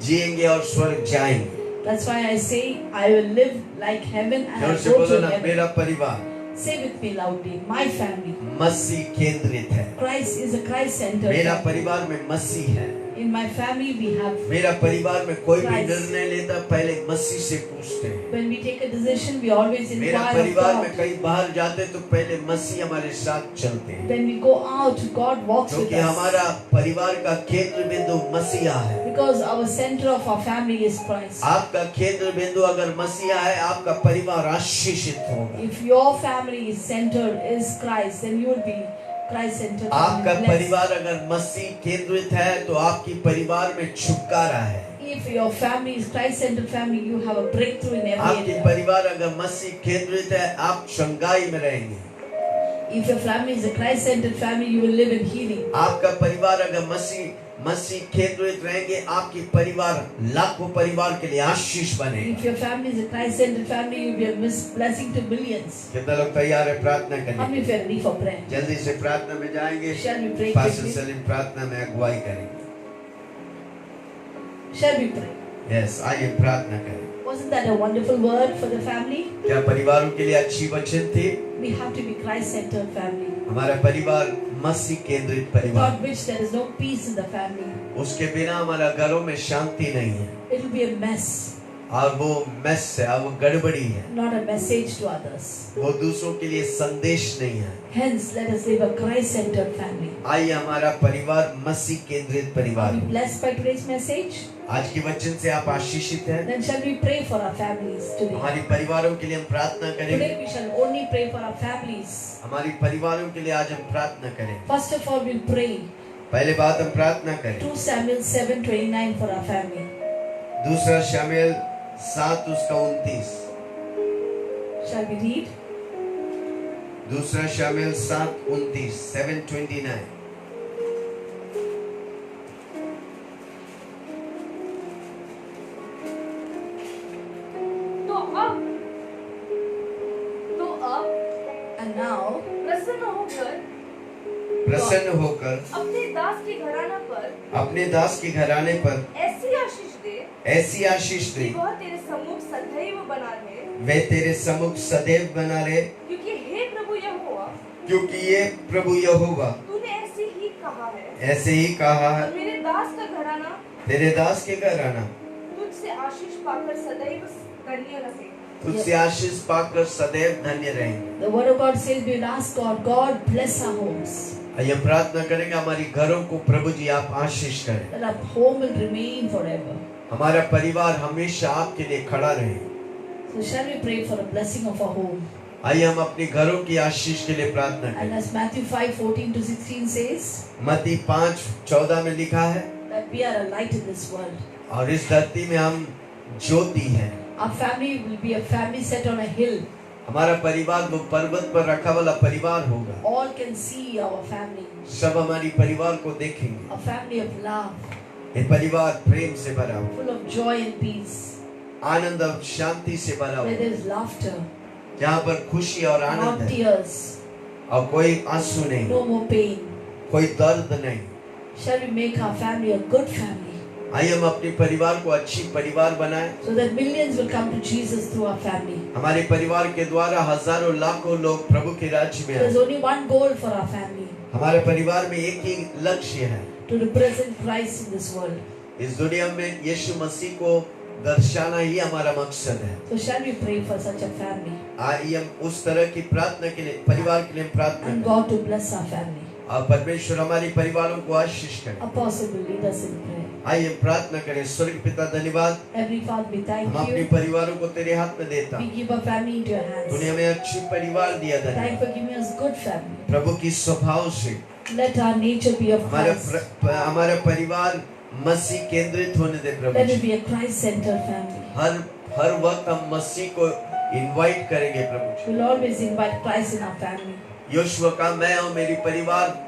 S1: जिएंगे और स्वर्ग जाएंगे।
S2: That's why I say I will live like heaven and I
S1: जोर से
S2: go
S1: बोलो
S2: to
S1: ना,
S2: heaven.
S1: मेरा परिवार
S2: Say with me loudly, my family.
S1: मसीह केंद्रित है।
S2: Christ is a Christ-centered
S1: मेरा
S2: family.
S1: परिवार में मसीह है।
S2: In my family we have,
S1: मेरा परिवार में कोई भी
S2: Christ.
S1: निर्णय लेता पहले मसीह से पूछते हैं।
S2: when we take a decision, we always
S1: मेरा
S2: inquire of
S1: परिवार में
S2: God.
S1: कहीं बाहर जाते तो पहले मसीह हमारे साथ चलते हैं,
S2: When we go out, God walks with
S1: क्योंकि
S2: us.
S1: हमारा परिवार का केंद्र बिंदु मसीहा है।
S2: Because our center of our family is Christ.
S1: आपका केंद्र बिंदु अगर मसीहा है, आपका परिवार आशीषित होगा।
S2: If your family's center is Christ, then you will be Christ-centered
S1: आपका
S2: family. blessed.
S1: परिवार अगर मसीह केंद्रित है तो आपकी परिवार में छुटकारा है।
S2: If your family is Christ-centered family, you have a breakthrough in every
S1: आपकी
S2: area.
S1: परिवार अगर मसीह केंद्रित है, आप चंगाई में रहेंगे।
S2: If your family is a Christ-centered family, you will live in healing.
S1: आपका परिवार अगर मसीह केंद्रित रहेंगे, आपकी परिवार लाखों परिवार के लिए आशीष बनेगा।
S2: If your family is a Christ-centered family, you will be a blessing to billions.
S1: कितना लोग तैयार है प्रार्थना
S2: How
S1: करने
S2: many of you are ready for prayer?
S1: जल्दी से प्रार्थना में जाएंगे।
S2: Shall we pray
S1: pastor
S2: quickly?
S1: Salim प्रार्थना में अगुवाई करेंगे।
S2: Shall we pray?
S1: यस, आइए प्रार्थना करें।
S2: Wasn't that a wonderful word for the family?
S1: क्या परिवारों के लिए अच्छी वचन थी?
S2: We have to be Christ-centered family.
S1: हमारा परिवार मसीह केंद्रित परिवार,
S2: Without which there is no peace in the family.
S1: उसके बिना हमारा घरों में शांति नहीं है,
S2: It will be a mess,
S1: और वो मेस है, और वो गड़बड़ी है,
S2: not a message to others.
S1: वो दूसरों के लिए संदेश नहीं है।
S2: Hence, let us live a Christ-centered family.
S1: आइए हमारा परिवार मसीह केंद्रित परिवार
S2: Are we
S1: हो।
S2: blessed by today's message?
S1: आज की वचन से आप आशीषित हैं।
S2: Then shall we pray for our families today?
S1: हमारी परिवारों के लिए हम प्रार्थना करेंगे।
S2: Today we shall only pray for our families.
S1: हमारी परिवारों के लिए आज हम प्रार्थना करें।
S2: First of all, we'll pray
S1: पहले बात हम प्रार्थना करें।
S2: 2 Samuel 7:29 for our family.
S1: दूसरा शमूएल 7:29।
S2: Shall we read?
S1: दूसरा शमूएल 7:29 7:29।
S3: तो अब
S2: And now,
S3: प्रसन्न होकर
S1: अपने दास के घराने पर ऐसी आशीष दे
S3: कि वह तेरे सम्मुख सदैव बना रहे,
S1: वे तेरे सम्मुख सदैव बना रहे,
S3: क्योंकि हे प्रभु यहोवा,
S1: क्योंकि ये प्रभु यहोवा
S3: तूने ऐसे ही कहा है।
S1: ऐसे ही कहा है।
S3: और मेरे दास का घराना
S1: तेरे दास के घराना
S3: तुझसे आशीष पाकर सदैव धन्य रहे।
S1: तुझसे आशीष पाकर सदैव धन्य रहेंगे।
S2: the word of God says we will ask God, God bless our homes.
S1: आइए हम प्रार्थना करेंगे, हमारी घरों को प्रभु जी आप आशीष करें,
S2: That our home will remain forever.
S1: हमारा परिवार हमेशा आपके लिए खड़ा रहे।
S2: So shall we pray for a blessing of our home?
S1: आइए हम अपने घरों की आशीष के लिए प्रार्थना
S2: And
S1: करें।
S2: as Matthew 5:14-16 says,
S1: मत्ती 5:14 में लिखा है,
S2: that we are a light in this world.
S1: और इस धरती में हम ज्योति हैं।
S2: Our family will be a family set on a hill.
S1: हमारा परिवार वो पर्वत पर रखा वाला परिवार होगा।
S2: All can see our family.
S1: सब हमारी परिवार को देखेंगे।
S2: A family of love,
S1: ये परिवार प्रेम से भरा हो,
S2: full of joy and peace.
S1: आनंद और शांति से भरा
S2: Where
S1: हो,
S2: there is laughter,
S1: जहाँ पर खुशी और आनंद
S2: not
S1: है,
S2: tears,
S1: और कोई आंसू नहीं,
S2: no more pain.
S1: कोई दर्द नहीं।
S2: Shall we make our family a good family?
S1: आइए हम अपने परिवार को अच्छी परिवार बनाएं।
S2: So that millions will come to Jesus through our family.
S1: हमारे परिवार के द्वारा हजारों लाखों लोग प्रभु के राज्य में
S2: There's
S1: आए।
S2: only one goal for our family,
S1: हमारे परिवार में एक ही लक्ष्य है,
S2: to represent Christ in this world.
S1: इस दुनिया में यीशु मसीह को दर्शाना ही हमारा मकसद है।
S2: So shall we pray for such a family
S1: आइए हम उस तरह की प्रार्थना के लिए, परिवार के लिए प्रार्थना
S2: and
S1: करें,
S2: God to bless our family.
S1: और परमेश्वर हमारी परिवारों को आशीष करे।
S2: Apostle will lead us in prayer.
S1: आइए हम प्रार्थना करें। स्वर्ग पिता धन्यवाद,
S2: Heavenly Father, we
S1: हम
S2: thank
S1: अपने
S2: you.
S1: परिवारों को तेरे हाथ में देता
S2: We
S1: हूं।
S2: give our family into your
S1: तूने
S2: hands.
S1: हमें अच्छी परिवार दिया
S2: Thank you
S1: धन्यवाद।
S2: for giving us good family.
S1: प्रभु की स्वभाव से
S2: Let our nature be of Christ.
S1: हमारा परिवार मसीह केंद्रित होने दे प्रभु
S2: Let
S1: ji.
S2: it be a Christ-centered family.
S1: हर वक्त हम मसीह को इनवाइट करेंगे प्रभु जी।
S2: We'll always invite Christ in our family.
S1: यहोशू का मैं और मेरी परिवार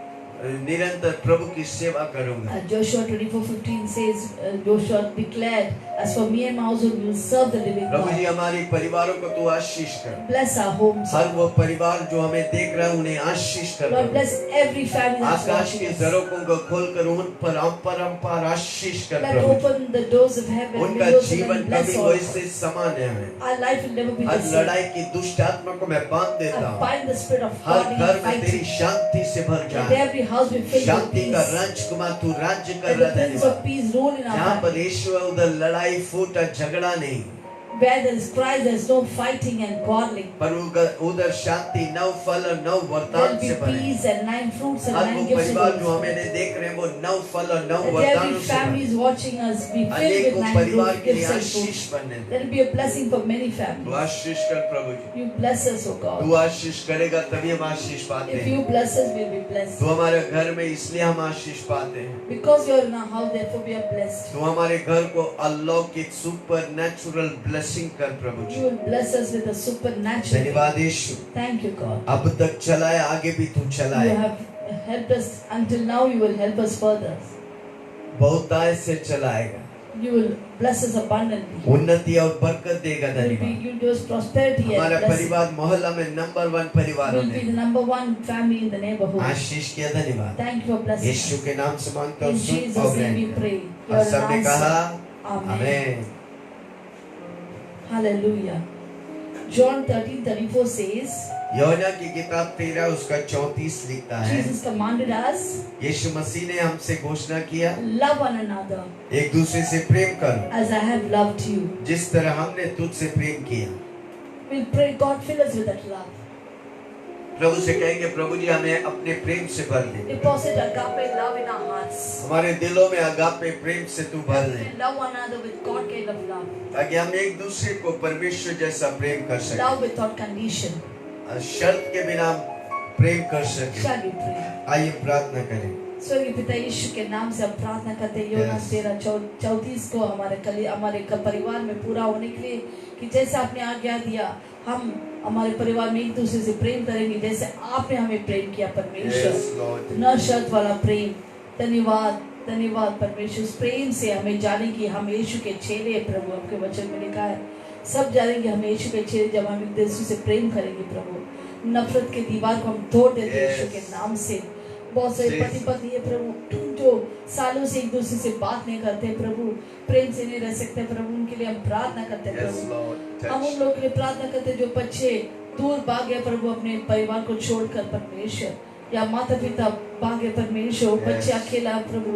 S1: निरंतर प्रभु की सेवा करूंगा।
S2: Joshua 24:15 says, Joshua declared, as for me and my household, we will serve the living
S1: Prabhu ji
S2: God.
S1: हमारी परिवारों को तू आशीष कर।
S2: Bless our homes.
S1: हर वो परिवार जो हमें देख रहा है उन्हें आशीष कर
S2: Lord,
S1: Prabhu.
S2: bless every family that's
S1: Akash
S2: watching
S1: के
S2: us.
S1: दरों को खोलकर उन पर अपरंपार आशीष कर
S2: Let
S1: Prabhu.
S2: open the doors of heaven.
S1: उनका
S2: We open
S1: जीवन
S2: and bless
S1: कभी
S2: all.
S1: वैसे सामान्य है।
S2: Our life will never be the
S1: her
S2: same.
S1: लड़ाई की दुष्ट आत्मा को मैं बांध देता
S2: I
S1: हूँ।
S2: bind the spirit of
S1: her
S2: God in
S1: घर में तेरी
S2: fighting.
S1: शांति से भर
S2: Let
S1: जाए।
S2: every house be filled with
S1: शांति का
S2: peace.
S1: राजकुमार तू राज्य कर
S2: Let the
S1: रहा
S2: Prince
S1: धन्यवाद।
S2: of Peace rule in our
S1: जहाँ पर
S2: family.
S1: यीशु है उधर लड़ाई फूट झगड़ा नहीं,
S2: Where there is Christ, there is no fighting and quarreling.
S1: पर उधर शांति नव फल और नव
S2: There
S1: वरदान
S2: will be
S1: से भरे।
S2: peace and 9 fruits and
S1: हर
S2: 9
S1: वो
S2: gifts of the
S1: परिवार
S2: Holy
S1: जो हमें
S2: Spirit.
S1: देख रहे हैं वो नव फल और नव
S2: Let
S1: वरदानों
S2: every
S1: से
S2: family
S1: भरे।
S2: is watching us be filled with
S1: अनेकों
S2: 9
S1: परिवार
S2: fruits,
S1: के लिए
S2: gifts and
S1: आशीष
S2: fruits.
S1: बनने दे।
S2: Let it be a blessing for many
S1: तू
S2: families.
S1: आशीष कर प्रभु जी।
S2: You bless us, O
S1: तू
S2: God.
S1: आशीष करेगा तभी हम आशीष पाते
S2: If
S1: हैं।
S2: you bless us, we'll be blessed.
S1: तू हमारे घर में इसलिए हम आशीष पाते हैं।
S2: Because you are in our house, therefore we are blessed.
S1: तू हमारे घर को अलौकिक सुपर नेचुरल ब्लेसिंग कर प्रभु
S2: You
S1: ji.
S2: will bless us with a supernatural.
S1: धन्यवाद यीशु।
S2: Thank you, God.
S1: अब तक चलाया, आगे भी तू
S2: You
S1: चलाए।
S2: have helped us until now. You will help us further.
S1: बहुतायत से चलाएगा,
S2: You will bless us abundantly.
S1: उन्नति और बरकत देगा धन्यवाद।
S2: You will give us prosperity and
S1: हमारा
S2: blessing.
S1: परिवार मोहल्ला में नंबर 1 परिवार
S2: We will be
S1: होने
S2: the number 1 family in the neighborhood.
S1: आशीष किया धन्यवाद।
S2: Thank you for blessing
S1: Yeshu
S2: us.
S1: के नाम से मांगता हूँ,
S2: In
S1: सुन
S2: Jesus'
S1: और
S2: name we
S1: ग्रहण कर।
S2: pray.
S1: और
S2: You're
S1: सबने
S2: an
S1: कहा
S2: answer. Amen.
S1: आमेन।
S2: Hallelujah. John 13:34 says,
S1: यूहन्ना की किताब 13 उसका 34 लिखता है,
S2: Jesus commanded us,
S1: यीशु मसीह ने हमसे घोषणा किया,
S2: love one another
S1: एक दूसरे से प्रेम करो
S2: as I have loved you.
S1: जिस तरह हमने तुझसे प्रेम किया।
S2: We'll pray, God fill us with that love.
S1: प्रभु से कहेंगे, प्रभु जी हमें अपने प्रेम से भर दे,
S2: Deposit agape love in our hearts.
S1: हमारे दिलों में अगापे प्रेम से तू भर दे,
S2: We love one another with God kind of love.
S1: ताकि हम एक दूसरे को परमेश्वर जैसा प्रेम कर सकें,
S2: Love without condition.
S1: शर्त के बिना प्रेम कर सकें।
S2: Shall we pray?
S1: आइए प्रार्थना करें।
S2: स्वर्गीय पिता यीशु के नाम से हम प्रार्थना करते हैं योना
S1: Yes.
S2: 13:34 को हमारे परिवार में पूरा होने के लिए, कि जैसे आपने आज्ञा दिया हम हमारे परिवार में एक दूसरे से प्रेम करेंगे जैसे आपने हमें प्रेम किया परमेश्वर।
S1: Yes, Lord.
S2: न शर्त वाला प्रेम। धन्यवाद धन्यवाद परमेश्वर, उस प्रेम से हमें जाने कि हम यीशु के चेले हैं प्रभु। आपके वचन में लिखा है सब जानेंगे हम यीशु के चेले जब हम एक दूसरे से प्रेम करेंगे प्रभु। नफरत के दीवार को हम तोड़ देते हैं यीशु के नाम से। बहुत सारे
S1: Yes.
S2: पति पत्नी है प्रभु जो सालों से एक दूसरे से बात नहीं करते प्रभु, प्रेम से नहीं रह सकते प्रभु, उनके लिए हम प्रार्थना करते हैं
S1: Yes,
S2: प्रभु।
S1: Lord.
S2: हम उन
S1: Touch.
S2: लोगों के लिए प्रार्थना करते हैं जो बच्चे दूर भाग गए प्रभु अपने परिवार को छोड़कर परमेश्वर, या माता पिता भागे परमेश्वर,
S1: Yes.
S2: बच्चे अकेला है प्रभु।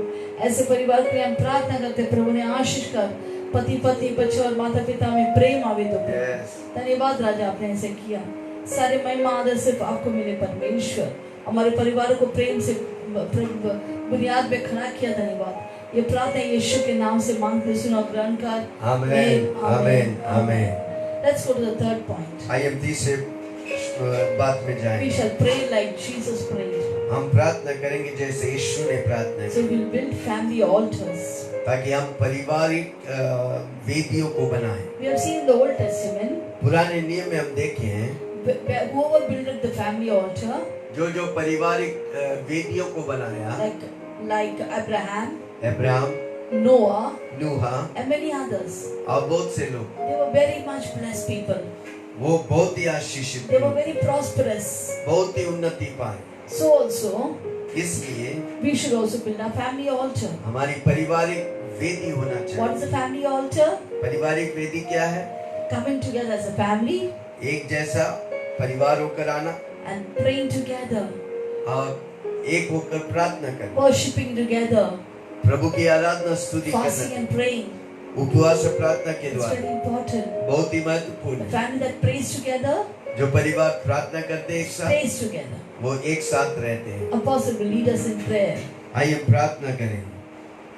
S2: ऐसे परिवार के लिए हम प्रार्थना करते हैं प्रभु ने आशीष कर पति पत्नी बच्चे और माता पिता में प्रेम आवे दो प्रभु।
S1: Yes.
S2: धन्यवाद राजा आपने ऐसे किया। सारे महिमा आदर सिर्फ आपको मिले परमेश्वर। हमारे परिवार को प्रेम से बुनियाद में खड़ा किया। धन्यवाद। ये प्रार्थना यीशु के नाम से मांगते सुनो ग्रहण कर।
S1: Amen. Amen. Amen.
S2: Let's go to the third point.
S1: आइए हम तीसरे बात में
S2: We
S1: जाएं।
S2: shall pray like Jesus prayed.
S1: हम प्रार्थना करेंगे जैसे यीशु ने प्रार्थना
S2: So
S1: की,
S2: we'll build family altars.
S1: ताकि हम पारिवारिक वेदियों को बनाएं।
S2: We have seen in the Old Testament
S1: पुराने नियम में हम देखे हैं,
S2: whoever built the family altar,
S1: जो पारिवारिक वेदियों को बनाया,
S2: like Abraham,
S1: Abraham,
S2: Noah,
S1: नूहा
S2: and many others.
S1: और बहुत से लोग,
S2: They were very much blessed people.
S1: वो बहुत ही आशीषित
S2: They were
S1: लोग,
S2: very prosperous.
S1: बहुत ही उन्नति पाए।
S2: So also,
S1: इसलिए
S2: we should also build a family altar.
S1: हमारी पारिवारिक वेदी होना
S2: What
S1: चाहिए।
S2: is a family altar?
S1: पारिवारिक वेदी क्या है?
S2: Coming together as a family
S1: एक जैसा परिवार होकर आना
S2: and praying together,
S1: और एक होकर प्रार्थना करना,
S2: worshiping together,
S1: प्रभु की आराधना स्तुति
S2: fasting
S1: करना,
S2: and praying.
S1: उपवास और प्रार्थना के
S2: It's
S1: द्वारा
S2: very important.
S1: बहुत ही महत्वपूर्ण
S2: A
S1: है।
S2: family that prays together
S1: जो परिवार प्रार्थना करते हैं एक साथ,
S2: stays together.
S1: वो एक साथ रहते हैं।
S2: Apostle will lead us in prayer.
S1: आइए हम प्रार्थना करेंगे।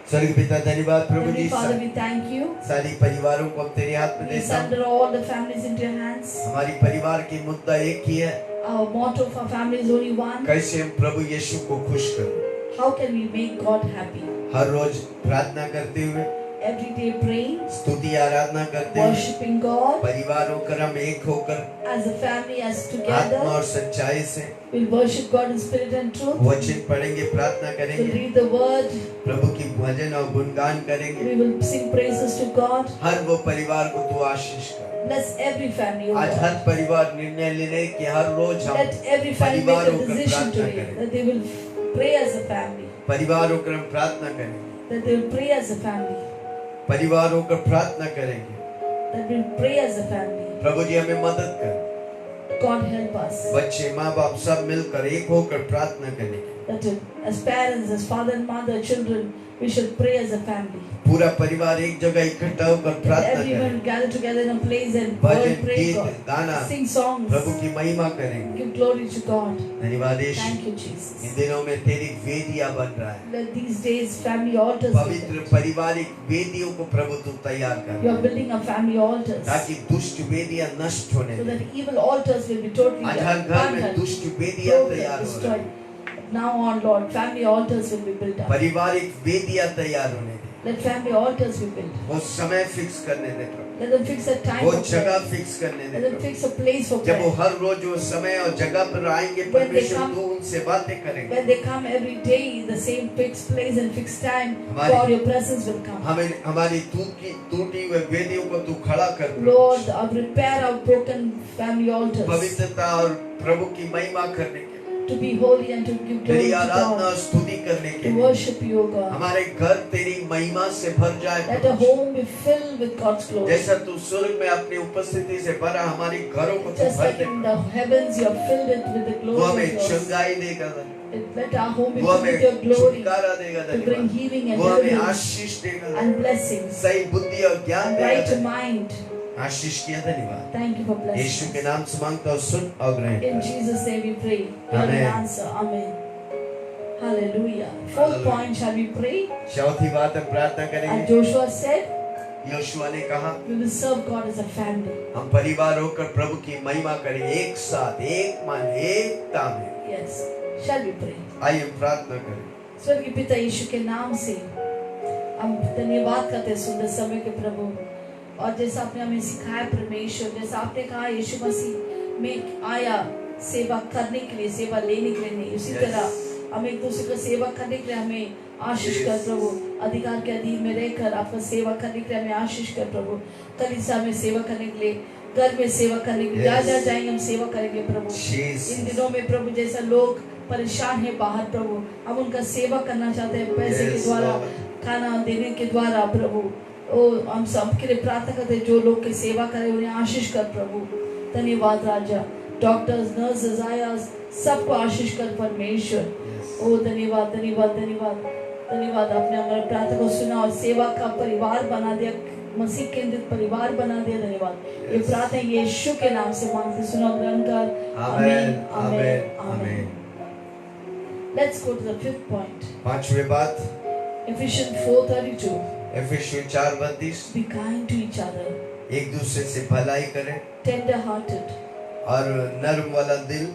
S1: स्वर्ग पिता धन्यवाद प्रभु
S2: Heavenly
S1: ji,
S2: Father, we thank you.
S1: सारी परिवारों को हम तेरे हाथ में
S2: We
S1: देता हूं।
S2: surrender all the families into your hands.
S1: हमारी परिवार की मुद्दा एक ही है,
S2: Our motto of our family is only one.
S1: कैसे हम प्रभु यीशु को खुश करें।
S2: How can we make God happy?
S1: हर रोज प्रार्थना करते हुए,
S2: Every day praying,
S1: स्तुति आराधना करते हुए,
S2: worshiping God
S1: परिवार होकर हम एक होकर
S2: as a family, as
S1: आत्मा
S2: together.
S1: और सच्चाई से
S2: We'll worship God in spirit and truth.
S1: वचन पढ़ेंगे, प्रार्थना
S2: We'll
S1: करेंगे,
S2: read the word.
S1: प्रभु की भजन और गुणगान करेंगे।
S2: We will sing praises to God.
S1: हर वो परिवार को तू आशीष कर।
S2: Bless every family, O
S1: आज हर
S2: God.
S1: परिवार निर्णय लेने कि हर रोज हम
S2: Let every family make
S1: परिवार
S2: a
S1: होकर
S2: decision
S1: प्रार्थना
S2: today
S1: करें।
S2: that they will pray as a family.
S1: परिवार होकर हम प्रार्थना करेंगे,
S2: That they will pray as a family.
S1: परिवार होकर प्रार्थना करेंगे।
S2: That we will pray as a family.
S1: प्रभु जी हमें मदद कर,
S2: God help us.
S1: बच्चे माँ बाप सब मिलकर एक होकर प्रार्थना करेंगे।
S2: That as parents, as father and mother, children, we should pray as a family.
S1: पूरा परिवार एक जगह इकट्ठा होकर
S2: That
S1: प्रार्थना
S2: everyone
S1: करें,
S2: gather together in a place and
S1: bhajan
S2: pray
S1: गीत
S2: God.
S1: गाना
S2: Sing songs.
S1: प्रभु की महिमा करेंगे।
S2: Give glory to God.
S1: धन्यवाद यीशु,
S2: Thank you,
S1: इन
S2: Jesus.
S1: दिनों में तेरी वेदियां बन रहा है।
S2: Let these days family altars be
S1: पवित्र
S2: built.
S1: पारिवारिक वेदियों को प्रभु तू तैयार
S2: You
S1: कर,
S2: are building a family altars
S1: ताकि दुष्ट वेदियां नष्ट होने
S2: so
S1: they.
S2: that evil altars will be totally
S1: आज हर घर में
S2: abandoned,
S1: दुष्ट वेदियां
S2: broken,
S1: तैयार हो
S2: destroyed.
S1: रही,
S2: Now on, Lord, family altars will be built up.
S1: पारिवारिक वेदियां तैयार होने दे।
S2: Let family altars be built.
S1: वो समय फिक्स करने दे प्रभु,
S2: Let them fix a time
S1: वो
S2: for
S1: जगह
S2: prayer.
S1: फिक्स करने दे
S2: Let them
S1: Prabhu.
S2: fix a place for
S1: जब वो
S2: prayer.
S1: हर रोज वो समय और जगह पर आएंगे,
S2: When they
S1: परमेश्वर
S2: come-
S1: तू उनसे बातें करेंगे।
S2: When they come every day, the same fixed place and fixed time,
S1: हमारी-
S2: God, your presence will come.
S1: हमें हमारी टूटी हुई वेदियों को तू खड़ा कर प्रभु।
S2: Lord, repair our broken family altars.
S1: पवित्रता और प्रभु की महिमा करने के लिए
S2: to be holy and to give glory
S1: तेरी
S2: to
S1: आराधना
S2: God,
S1: स्तुति करने के
S2: to
S1: लिए
S2: worship you, O God.
S1: हमारे घर तेरी महिमा से भर जाए
S2: Let a home be filled with God's glory.
S1: जैसा तू स्वर्ग में अपनी उपस्थिति से भरा हमारी घरों को तू
S2: Just
S1: भर
S2: like
S1: they
S2: in the heavens, you have filled it with the
S1: वो
S2: glory
S1: हमें
S2: of yours.
S1: चंगाई देगा
S2: Let our home be
S1: वो
S2: filled
S1: हमें
S2: with your glory
S1: छुटकारा देगा
S2: to bring healing and
S1: वो हमें
S2: deliverance
S1: आशीष देगा
S2: and blessings
S1: सही बुद्धि और ज्ञान
S2: and
S1: देगा
S2: right mind.
S1: आशीष किया धन्यवाद
S2: Thank you for
S1: यीशु के
S2: blessing us.
S1: नाम से मांगता हूँ सुन और ग्रहण
S2: In
S1: कर
S2: Jesus' name we pray. Hear and
S1: Amen.
S2: answer. Amen. Hallelujah. Fourth
S1: Hallelujah.
S2: point, shall we pray?
S1: चौथी बात हम प्रार्थना
S2: As
S1: करेंगे
S2: Joshua said,
S1: योशुआ ने कहा
S2: we will serve God as a family.
S1: हम परिवार होकर प्रभु की महिमा करें एक साथ एक मन एकता में
S2: Yes. Shall we pray?
S1: आइए हम प्रार्थना करें
S2: स्वर्गीय पिता यीशु के नाम से हम धन्यवाद करते हैं सुंदर समय के प्रभु। और जैसा आपने हमें सिखाया परमेश्वर, जैसा आपने कहा यीशु मसीह में आया सेवा करने के लिए, सेवा लेने के लिए नहीं, उसी तरह हम एक दूसरे को सेवा करने के लिए हमें आशीष कर प्रभु। अधिकार के अधीन में रहकर आपका सेवा करने के लिए हमें आशीष कर प्रभु। कलीसिया में सेवा करने के लिए, घर में सेवा करने के लिए, जहाँ जहाँ जाएंगे हम सेवा करेंगे प्रभु। इन दिनों में प्रभु जैसा लोग परेशान है बाहर प्रभु, हम उनका सेवा करना चाहते हैं पैसे के द्वारा, खाना देने के द्वारा प्रभु। ओ हम सबके लिए प्रार्थना करते हैं जो लोग की सेवा करें उन्हें आशीष कर प्रभु। धन्यवाद राजा। डॉक्टर्स, नर्सेस, आयास सबको आशीष कर परमेश्वर। ओ धन्यवाद धन्यवाद धन्यवाद धन्यवाद। आपने हमारे प्रार्थना को सुना और सेवा का परिवार बना दिया, मसीह केंद्रित परिवार बना दिया। धन्यवाद। ये प्रार्थना यीशु के नाम से मांगते सुना ग्रहण कर। आमीन आमीन आमीन। Let's go to the fifth point.
S1: पांचवी बात
S2: Ephesians 4:32.
S1: एफिसियों 4:32
S2: Be kind to each other,
S1: एक दूसरे से भलाई करें
S2: tender-hearted,
S1: और नर्म वाला दिल,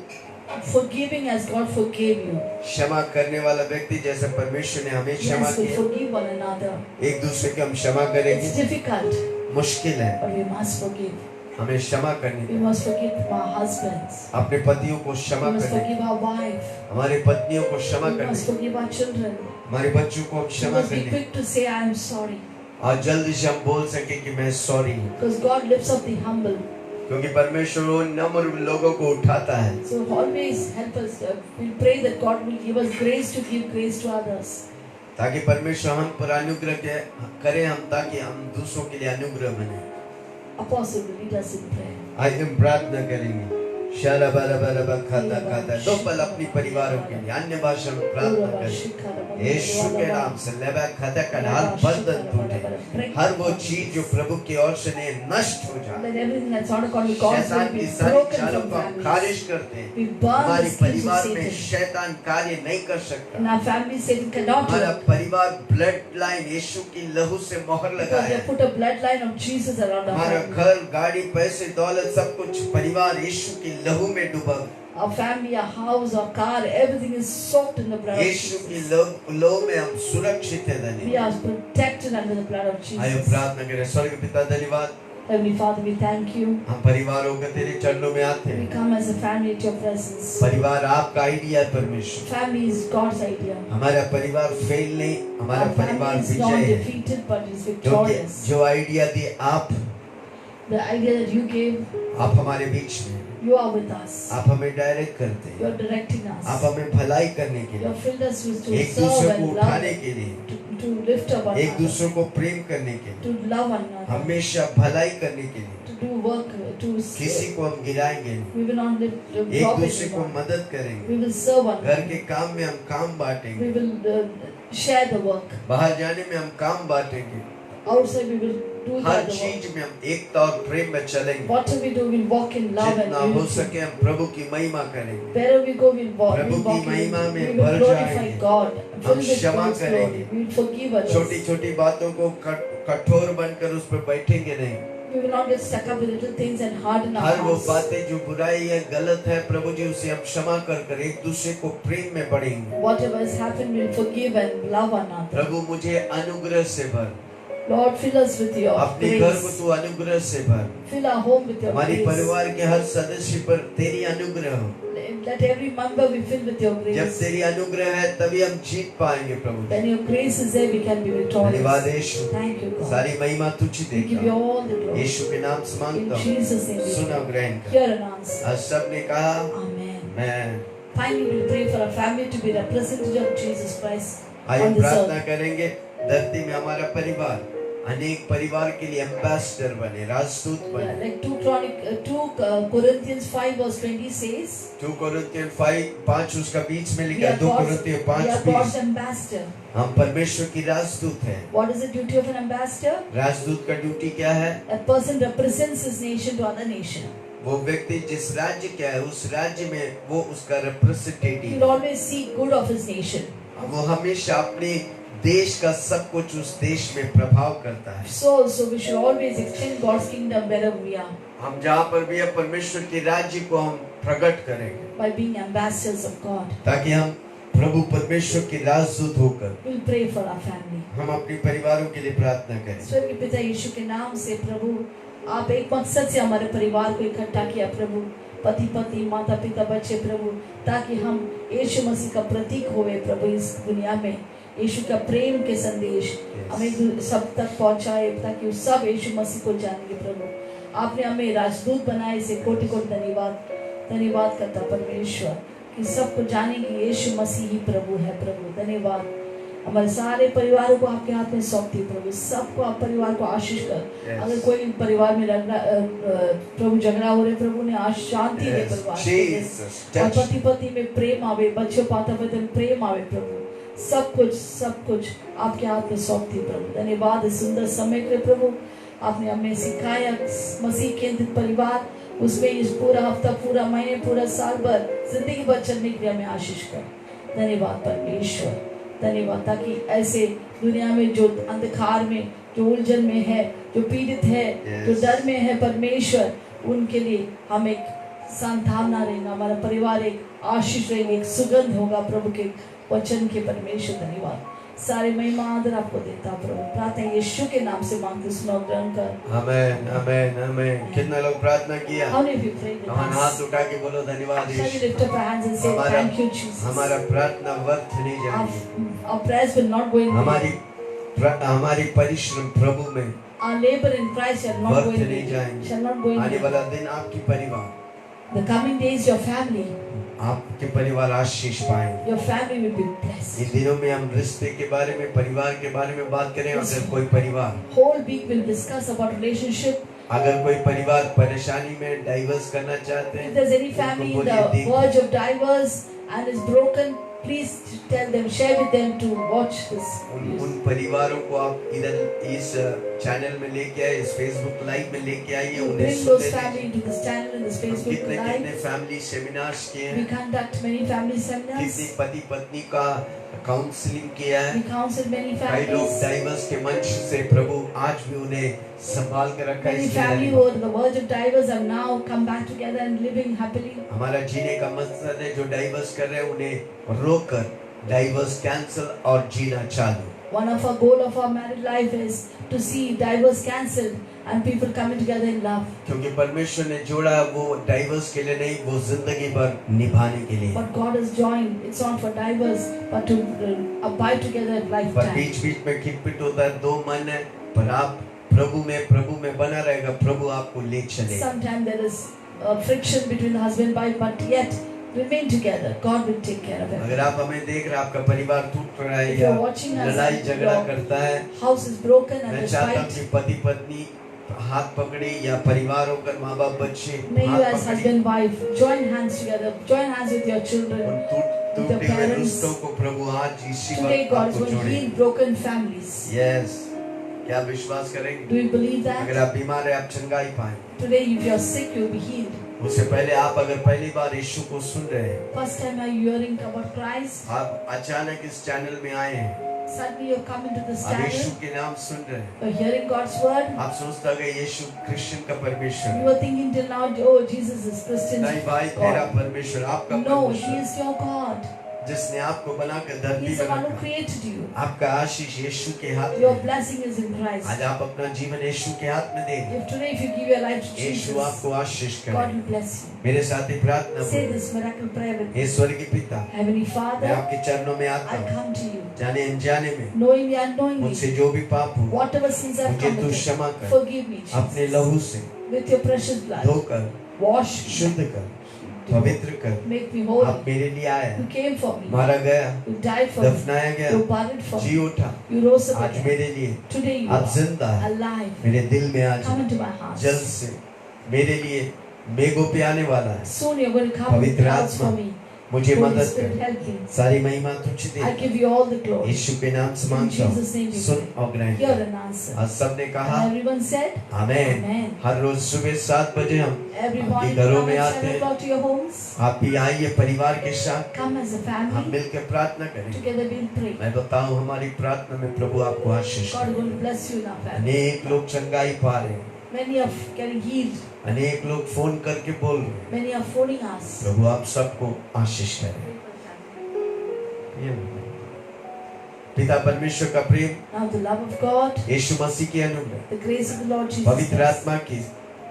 S2: forgiving as God forgave you.
S1: क्षमा करने वाला व्यक्ति जैसे परमेश्वर ने हमें क्षमा
S2: Yes, we
S1: किया
S2: forgive one another.
S1: एक दूसरे के हम क्षमा
S2: It's
S1: करेंगे।
S2: difficult,
S1: मुश्किल है
S2: but we must forgive.
S1: हमें क्षमा करनी
S2: We
S1: है।
S2: must forgive our husbands.
S1: अपने पतियों को क्षमा
S2: We must
S1: करें,
S2: forgive our wife.
S1: हमारी पत्नियों को क्षमा
S2: We must
S1: करें,
S2: forgive our children.
S1: हमारे बच्चों को
S2: We
S1: क्षमा
S2: must be
S1: करें
S2: quick to say, I am sorry.
S1: और जल्दी से हम बोल सके कि मैं सॉरी हूँ
S2: Because God lifts up the humble.
S1: क्योंकि परमेश्वर उन नम्र लोगों को उठाता है।
S2: So always help us. We pray that God will give us grace to give grace to others.
S1: ताकि परमेश्वर हम पर अनुग्रह करें हम, ताकि हम दूसरों के लिए अनुग्रह बने।
S2: Apostle will lead us in prayer.
S1: आइए हम प्रार्थना करेंगे। शरबरबरब खाता खाता दो पल अपनी परिवारों के लिए अन्य भाषा में प्रार्थना करें। यीशु के नाम से लेबा खाता का हर बंधन टूटे, हर वो चीज जो प्रभु की ओर से नहीं नष्ट हो जाए।
S2: Let everything that's not according to God's will
S1: शैतान
S2: be
S1: की सारी
S2: broken
S1: चालों
S2: from
S1: को हम
S2: families.
S1: खारिज करते हैं।
S2: We burn the
S1: हमारे
S2: schemes of
S1: परिवार में
S2: Satan.
S1: शैतान कार्य नहीं कर सकता।
S2: In our family, Satan cannot
S1: हमारा
S2: work.
S1: परिवार ब्लड लाइन यीशु की लहू से मोहर
S2: Because
S1: लगा
S2: they
S1: है।
S2: have put a bloodline of Jesus around our
S1: हमारा
S2: family.
S1: घर, गाड़ी, पैसे, दौलत सब कुछ परिवार यीशु की लहू में डूबा।
S2: Our family, our house, our car, everything is soaked in the blood of
S1: यीशु की
S2: Jesus.
S1: लहू में हम सुरक्षित हैं।
S2: We
S1: धन्यवाद।
S2: are protected under the blood of
S1: आइए
S2: Jesus.
S1: प्रार्थना करें। स्वर्ग पिता धन्यवाद,
S2: Heavenly Father, we thank you.
S1: हम परिवारों के तेरे चरणों में आते
S2: We
S1: हैं।
S2: come as a family at your presence.
S1: परिवार आपका आइडिया है परमेश्वर।
S2: Family is God's idea.
S1: हमारा परिवार फेल नहीं, हमारा
S2: Our
S1: परिवार
S2: family is not
S1: विजय है।
S2: defeated, but is
S1: क्योंकि
S2: victorious.
S1: जो आइडिया दिए आप
S2: The idea that you gave,
S1: आप हमारे बीच में,
S2: you are with us.
S1: आप हमें डायरेक्ट करते
S2: You
S1: हैं,
S2: are directing
S1: आप
S2: us.
S1: हमें भलाई करने के
S2: You
S1: लिए,
S2: have filled us with to
S1: एक
S2: serve
S1: दूसरे को
S2: and
S1: उठाने
S2: love,
S1: के लिए,
S2: to lift up one
S1: एक
S2: another,
S1: दूसरे को प्रेम करने के लिए,
S2: to love one another,
S1: हमेशा भलाई करने के लिए।
S2: to do work, to
S1: किसी को हम गिराएंगे नहीं,
S2: we will not live,
S1: एक
S2: drop
S1: दूसरे को
S2: anyone.
S1: मदद करेंगे।
S2: We will serve one
S1: घर
S2: another.
S1: के काम में हम काम
S2: We
S1: बांटेंगे,
S2: will share the work.
S1: बाहर जाने में हम काम बांटेंगे,
S2: Outside we will do the
S1: her
S2: other work.
S1: चीज में हम एकता और प्रेम में चलेंगे।
S2: Whatever we do, we'll walk in love and
S1: जितना हो
S2: unity.
S1: सके हम प्रभु की महिमा करेंगे।
S2: Wherever we go, we'll walk.
S1: Prabhu
S2: We'll
S1: की
S2: walk in
S1: महिमा
S2: unity.
S1: में
S2: We will
S1: भर
S2: glorify
S1: जाएंगे।
S2: God.
S1: हम
S2: Fill with
S1: क्षमा
S2: God's
S1: करेंगे।
S2: glory. We will forgive others.
S1: छोटी छोटी बातों को कठोर बनकर उस पर बैठेंगे नहीं।
S2: We will not get stuck up with little things and harden our
S1: हर वो
S2: hearts.
S1: बातें जो बुराई है, गलत है, प्रभु जी उसे हम क्षमा कर एक दूसरे को प्रेम में बढ़ेंगे।
S2: Whatever has happened, we'll forgive and love one another.
S1: प्रभु मुझे अनुग्रह से भर,
S2: Lord, fill us with your
S1: अपने घर को
S2: grace.
S1: तू अनुग्रह से भर,
S2: Fill our home with your
S1: हमारे
S2: grace.
S1: परिवार के हर सदस्य पर तेरी अनुग्रह हो।
S2: Let every member be filled with your
S1: जब
S2: grace.
S1: तेरी अनुग्रह है तभी हम जीत पाएंगे प्रभु।
S2: When your grace is there, we can be
S1: धन्यवाद
S2: victorious.
S1: Yeshu,
S2: Thank you, God.
S1: सारी महिमा तुझी
S2: We give you
S1: देगा।
S2: all the glory.
S1: यीशु के नाम से
S2: In
S1: मांगता हूँ,
S2: Jesus' name we
S1: सुना
S2: pray.
S1: ग्रहण कर।
S2: Hear and answer.
S1: आज सब ने कहा
S2: Amen.
S1: मैं
S2: Finally, we pray for our family to be representative of Jesus Christ
S1: आइए
S2: on this
S1: प्रार्थना
S2: earth.
S1: करेंगे धरती में हमारा परिवार अनेक परिवार के लिए एम्बेसडर बने, राजदूत
S2: Yeah,
S1: बने।
S2: like 2 Corinthians 5 verse 20 says,
S1: 2 Corinthians 5 उसका बीच में
S2: we
S1: लिखा
S2: are
S1: है, 2
S2: God's,
S1: Corinthians
S2: we are
S1: 5:20
S2: God's ambassador.
S1: हम परमेश्वर की राजदूत हैं।
S2: What is the duty of an ambassador?
S1: राजदूत का ड्यूटी क्या है?
S2: A person represents his nation to other nation.
S1: वो व्यक्ति जिस राज्य का है उस राज्य में वो उसका
S2: He
S1: representative,
S2: will always seek good of his nation.
S1: वो हमेशा अपने देश का सब कुछ उस देश में प्रभाव करता है।
S2: So we should always extend God's kingdom wherever we are
S1: हम जहाँ पर भी है परमेश्वर के राज्य को हम प्रकट करेंगे
S2: by being ambassadors of God.
S1: ताकि हम प्रभु परमेश्वर के राजदूत होकर
S2: We'll pray for our family.
S1: हम अपने परिवारों के लिए प्रार्थना करें।
S2: स्वर्गीय पिता यीशु के नाम से प्रभु, आप एक मकसद से हमारे परिवार को इकट्ठा किया प्रभु, पति पत्नी माता पिता बच्चे प्रभु, ताकि हम यीशु मसीह का प्रतीक होवे प्रभु इस दुनिया में। यीशु का प्रेम के संदेश हमें सब तक पहुंचाए ताकि सब यीशु मसीह को जानेंगे प्रभु। आपने हमें राजदूत बनाए, इसे कोटि कोटि धन्यवाद करता परमेश्वर कि सबको जाने कि यीशु मसीह ही प्रभु है प्रभु। धन्यवाद। हमारे सारे परिवारों को आपके हाथ में सौंपती प्रभु, सबको आप परिवार को आशीष कर। अगर कोई परिवार में प्रभु झगड़ा हो रहे प्रभु ने आज शांति दे परिवार और पति पत्नी में प्रेम आवे, बच्चों माता पिता में प्रेम आवे प्रभु। सब कुछ आपके हाथ में सौंपती प्रभु। धन्यवाद इस सुंदर समय के लिए प्रभु। आपने हमें सिखाया मसीह केंद्रित परिवार, उसमें इस पूरा हफ्ता पूरा महीने पूरा साल भर जिंदगी भर चलने के लिए हमें आशीष कर। धन्यवाद परमेश्वर, धन्यवाद ताकि ऐसे दुनिया में जो अंधकार में, जो उलझन में है, जो पीड़ित है, जो डर में है परमेश्वर, उनके लिए हम एक सांत्वना रहेगा, हमारा परिवार एक आशीष रहेगा, एक सुगंध होगा प्रभु के वचन के। परमेश्वर धन्यवाद, सारे महिमा आदर आपको देता प्रभु। प्रार्थना यीशु के नाम से मांगते सुनो, ग्रहण कर।
S1: आमेन आमेन आमेन। कितना लोग प्रार्थना किया?
S2: How many of you prayed with
S1: हम
S2: us?
S1: हाथ उठा के बोलो धन्यवाद
S2: Shall we
S1: Yeshu.
S2: lift up our hands and say thank you Jesus?
S1: हमारा प्रार्थना व्यर्थ नहीं जाएगी।
S2: Our prayers will not go in vain.
S1: हमारी परिश्रम प्रभु में
S2: Our labor in Christ shall not go
S1: व्यर्थ
S2: in
S1: नहीं
S2: vain.
S1: जाएंगे।
S2: Shall not go in
S1: आने
S2: vain.
S1: वाला दिन आपकी परिवार,
S2: The coming days, your family,
S1: आपके परिवार आशीष पाएंगे।
S2: your family will be blessed.
S1: इन दिनों में हम रिश्ते के बारे में, परिवार के बारे में बात करें। अगर कोई परिवार,
S2: Whole week we'll discuss about relationship.
S1: अगर कोई परिवार परेशानी में डाइवर्स करना चाहते हैं,
S2: If there's any family in the verge of divorce and is broken, please tell them, share with them to watch this.
S1: उन परिवारों को आप इधर इस चैनल में लेके आए, इस फेसबुक लाइव में लेके आइए, उन्हें
S2: Bring
S1: सुनने
S2: those family
S1: दीजिए।
S2: into this channel in this Facebook
S1: कितने
S2: live.
S1: फैमिली सेमिनार्स किए
S2: We
S1: हैं,
S2: conduct many family seminars.
S1: कितने पति पत्नी का काउंसलिंग किया है।
S2: We counsel many
S1: कई लोग
S2: families.
S1: डाइवर्स के मंच से प्रभु आज भी उन्हें संभाल कर रखा है।
S2: Many
S1: इसलिए
S2: family who are on the verge of divorce have now come back together and living happily.
S1: हमारा जीने का मकसद है, जो डाइवर्स कर रहे हैं उन्हें रोककर डाइवर्स कैंसिल और जीना चालू।
S2: One of our goal of our married life is to see divorce cancelled and people coming together in love.
S1: क्योंकि परमेश्वर ने जोड़ा वो डाइवर्स के लिए नहीं, वो जिंदगी भर निभाने के लिए।
S2: But God has joined. It's not for divorce, but to abide together in
S1: पर
S2: lifetime.
S1: बीच बीच में खिटपिट होता है, दो मन है, पर आप प्रभु में बना रहेगा, प्रभु आपको ले चलेगा।
S2: Sometimes there is friction between the husband and wife, but yet remain together. God will take care of it.
S1: अगर आप हमें देख रहे हैं, आपका परिवार टूट रहा है
S2: If
S1: या
S2: you're watching us,
S1: लड़ाई झगड़ा
S2: your
S1: करता है,
S2: house is broken and
S1: मैं
S2: there's
S1: चाहता हूँ
S2: fight.
S1: कि पति पत्नी हाथ पकड़े या परिवार होकर माँ बाप बच्चे
S2: May you
S1: हाथ
S2: as
S1: पकड़े,
S2: husband wife join hands together. Join hands with your
S1: उन
S2: children.
S1: टूटे हुए
S2: parents.
S1: रिश्तों को प्रभु आज इसी
S2: Today
S1: वक्त
S2: God is
S1: आपको
S2: going to
S1: जोड़े।
S2: heal broken families.
S1: यस, क्या विश्वास करेंगे?
S2: Do you believe
S1: अगर
S2: that?
S1: आप बीमार है, आप चंगाई पाए।
S2: Today if you are sick, you will be healed.
S1: उससे पहले आप अगर पहली बार यीशु को सुन रहे हैं,
S2: First time are you hearing about Christ?
S1: आप अचानक इस चैनल में आए हैं,
S2: Suddenly you come into this
S1: आप यीशु
S2: channel.
S1: के नाम सुन रहे हैं,
S2: You're hearing God's word.
S1: आप सोचता है यीशु क्रिश्चियन का परमेश्वर
S2: You
S1: है।
S2: were thinking till now, oh Jesus is Christian.
S1: नहीं भाई, तेरा
S2: God.
S1: परमेश्वर, आपका
S2: No, He
S1: परमेश्वर,
S2: is your God.
S1: जिसने आपको बनाकर
S2: He
S1: धरती
S2: is the
S1: में
S2: one who
S1: रखा,
S2: created you.
S1: आपका आशीष यीशु के हाथ
S2: Your
S1: में।
S2: blessing is in Christ.
S1: आज आप अपना जीवन यीशु के हाथ में दें,
S2: If today if you give your life to
S1: Yeshu
S2: Jesus,
S1: आपको आशीष
S2: God
S1: करे।
S2: will bless you.
S1: मेरे साथ ही प्रार्थना
S2: Say
S1: करो।
S2: this miracle prayer with me.
S1: हे स्वर्गीय पिता,
S2: Heavenly
S1: मैं
S2: Father,
S1: आपके चरणों में आता
S2: I
S1: हूँ,
S2: come to you,
S1: जाने अनजाने में
S2: knowingly and unknowingly,
S1: मुझसे जो भी पाप हो
S2: whatever sins I've
S1: मुझे तू
S2: committed,
S1: क्षमा कर,
S2: forgive me,
S1: अपने
S2: Jesus.
S1: लहू से
S2: With your precious blood,
S1: धोकर
S2: wash me,
S1: शुद्ध कर,
S2: to
S1: पवित्र कर,
S2: make me holy.
S1: आप मेरे लिए आया,
S2: You came for me.
S1: मारा गया,
S2: You died for me.
S1: दफनाया गया,
S2: You buried for
S1: ji
S2: me.
S1: उठा,
S2: You rose up
S1: आज
S2: again.
S1: मेरे लिए
S2: Today you
S1: आप
S2: are
S1: जिंदा है,
S2: alive.
S1: मेरे दिल में आज
S2: Come into my house.
S1: जल्द से मेरे लिए मेघों पे आने वाला है,
S2: Soon you're going to come with
S1: पवित्र
S2: clouds for
S1: आत्मा
S2: me.
S1: मुझे
S2: Holy
S1: मदद
S2: Spirit,
S1: कर,
S2: help me.
S1: सारी महिमा तुझे दे,
S2: I give you all the glory.
S1: यीशु के नाम से
S2: In
S1: मांगता हूँ,
S2: Jesus' name we
S1: soon
S2: pray.
S1: और ग्रहण
S2: Hear
S1: कर।
S2: an answer.
S1: आज सबने कहा
S2: And everyone said,
S1: amen.
S2: Amen.
S1: हर रोज सुबह 7 बजे हम
S2: Every
S1: आपके
S2: morning
S1: घरों
S2: come
S1: में
S2: at
S1: आते
S2: 7
S1: हैं,
S2: o'clock to your homes.
S1: आप भी आइए परिवार के साथ,
S2: Come as a
S1: हम
S2: family.
S1: मिलकर प्रार्थना करें।
S2: Together we'll pray.
S1: मैं बताऊं हमारी प्रार्थना में प्रभु आपको आशीष
S2: God
S1: they.
S2: will bless you in our family.
S1: अनेक लोग चंगाई पा रहे हैं,
S2: Many are getting healed.
S1: अनेक लोग फोन करके बोल रहे हैं,
S2: Many are phoning us.
S1: प्रभु आप सबको आशीष करें। पिता परमेश्वर का प्रेम,
S2: Now the love of God,
S1: यीशु मसीह की अनुग्रह,
S2: the grace of the Lord Jesus
S1: पवित्र
S2: Christ,
S1: आत्मा की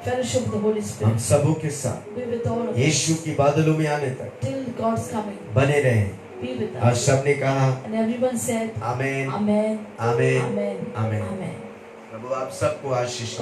S2: fellowship of the Holy
S1: हम
S2: Spirit
S1: सबों के साथ
S2: be with all of us
S1: यीशु की बादलों में आने तक
S2: till God's coming.
S1: बने रहे।
S2: Be with
S1: और
S2: us.
S1: सबने कहा
S2: And everyone said,
S1: amen,
S2: Amen,
S1: amen,
S2: Amen,
S1: amen.
S2: Amen.
S1: प्रभु आप सबको आशीष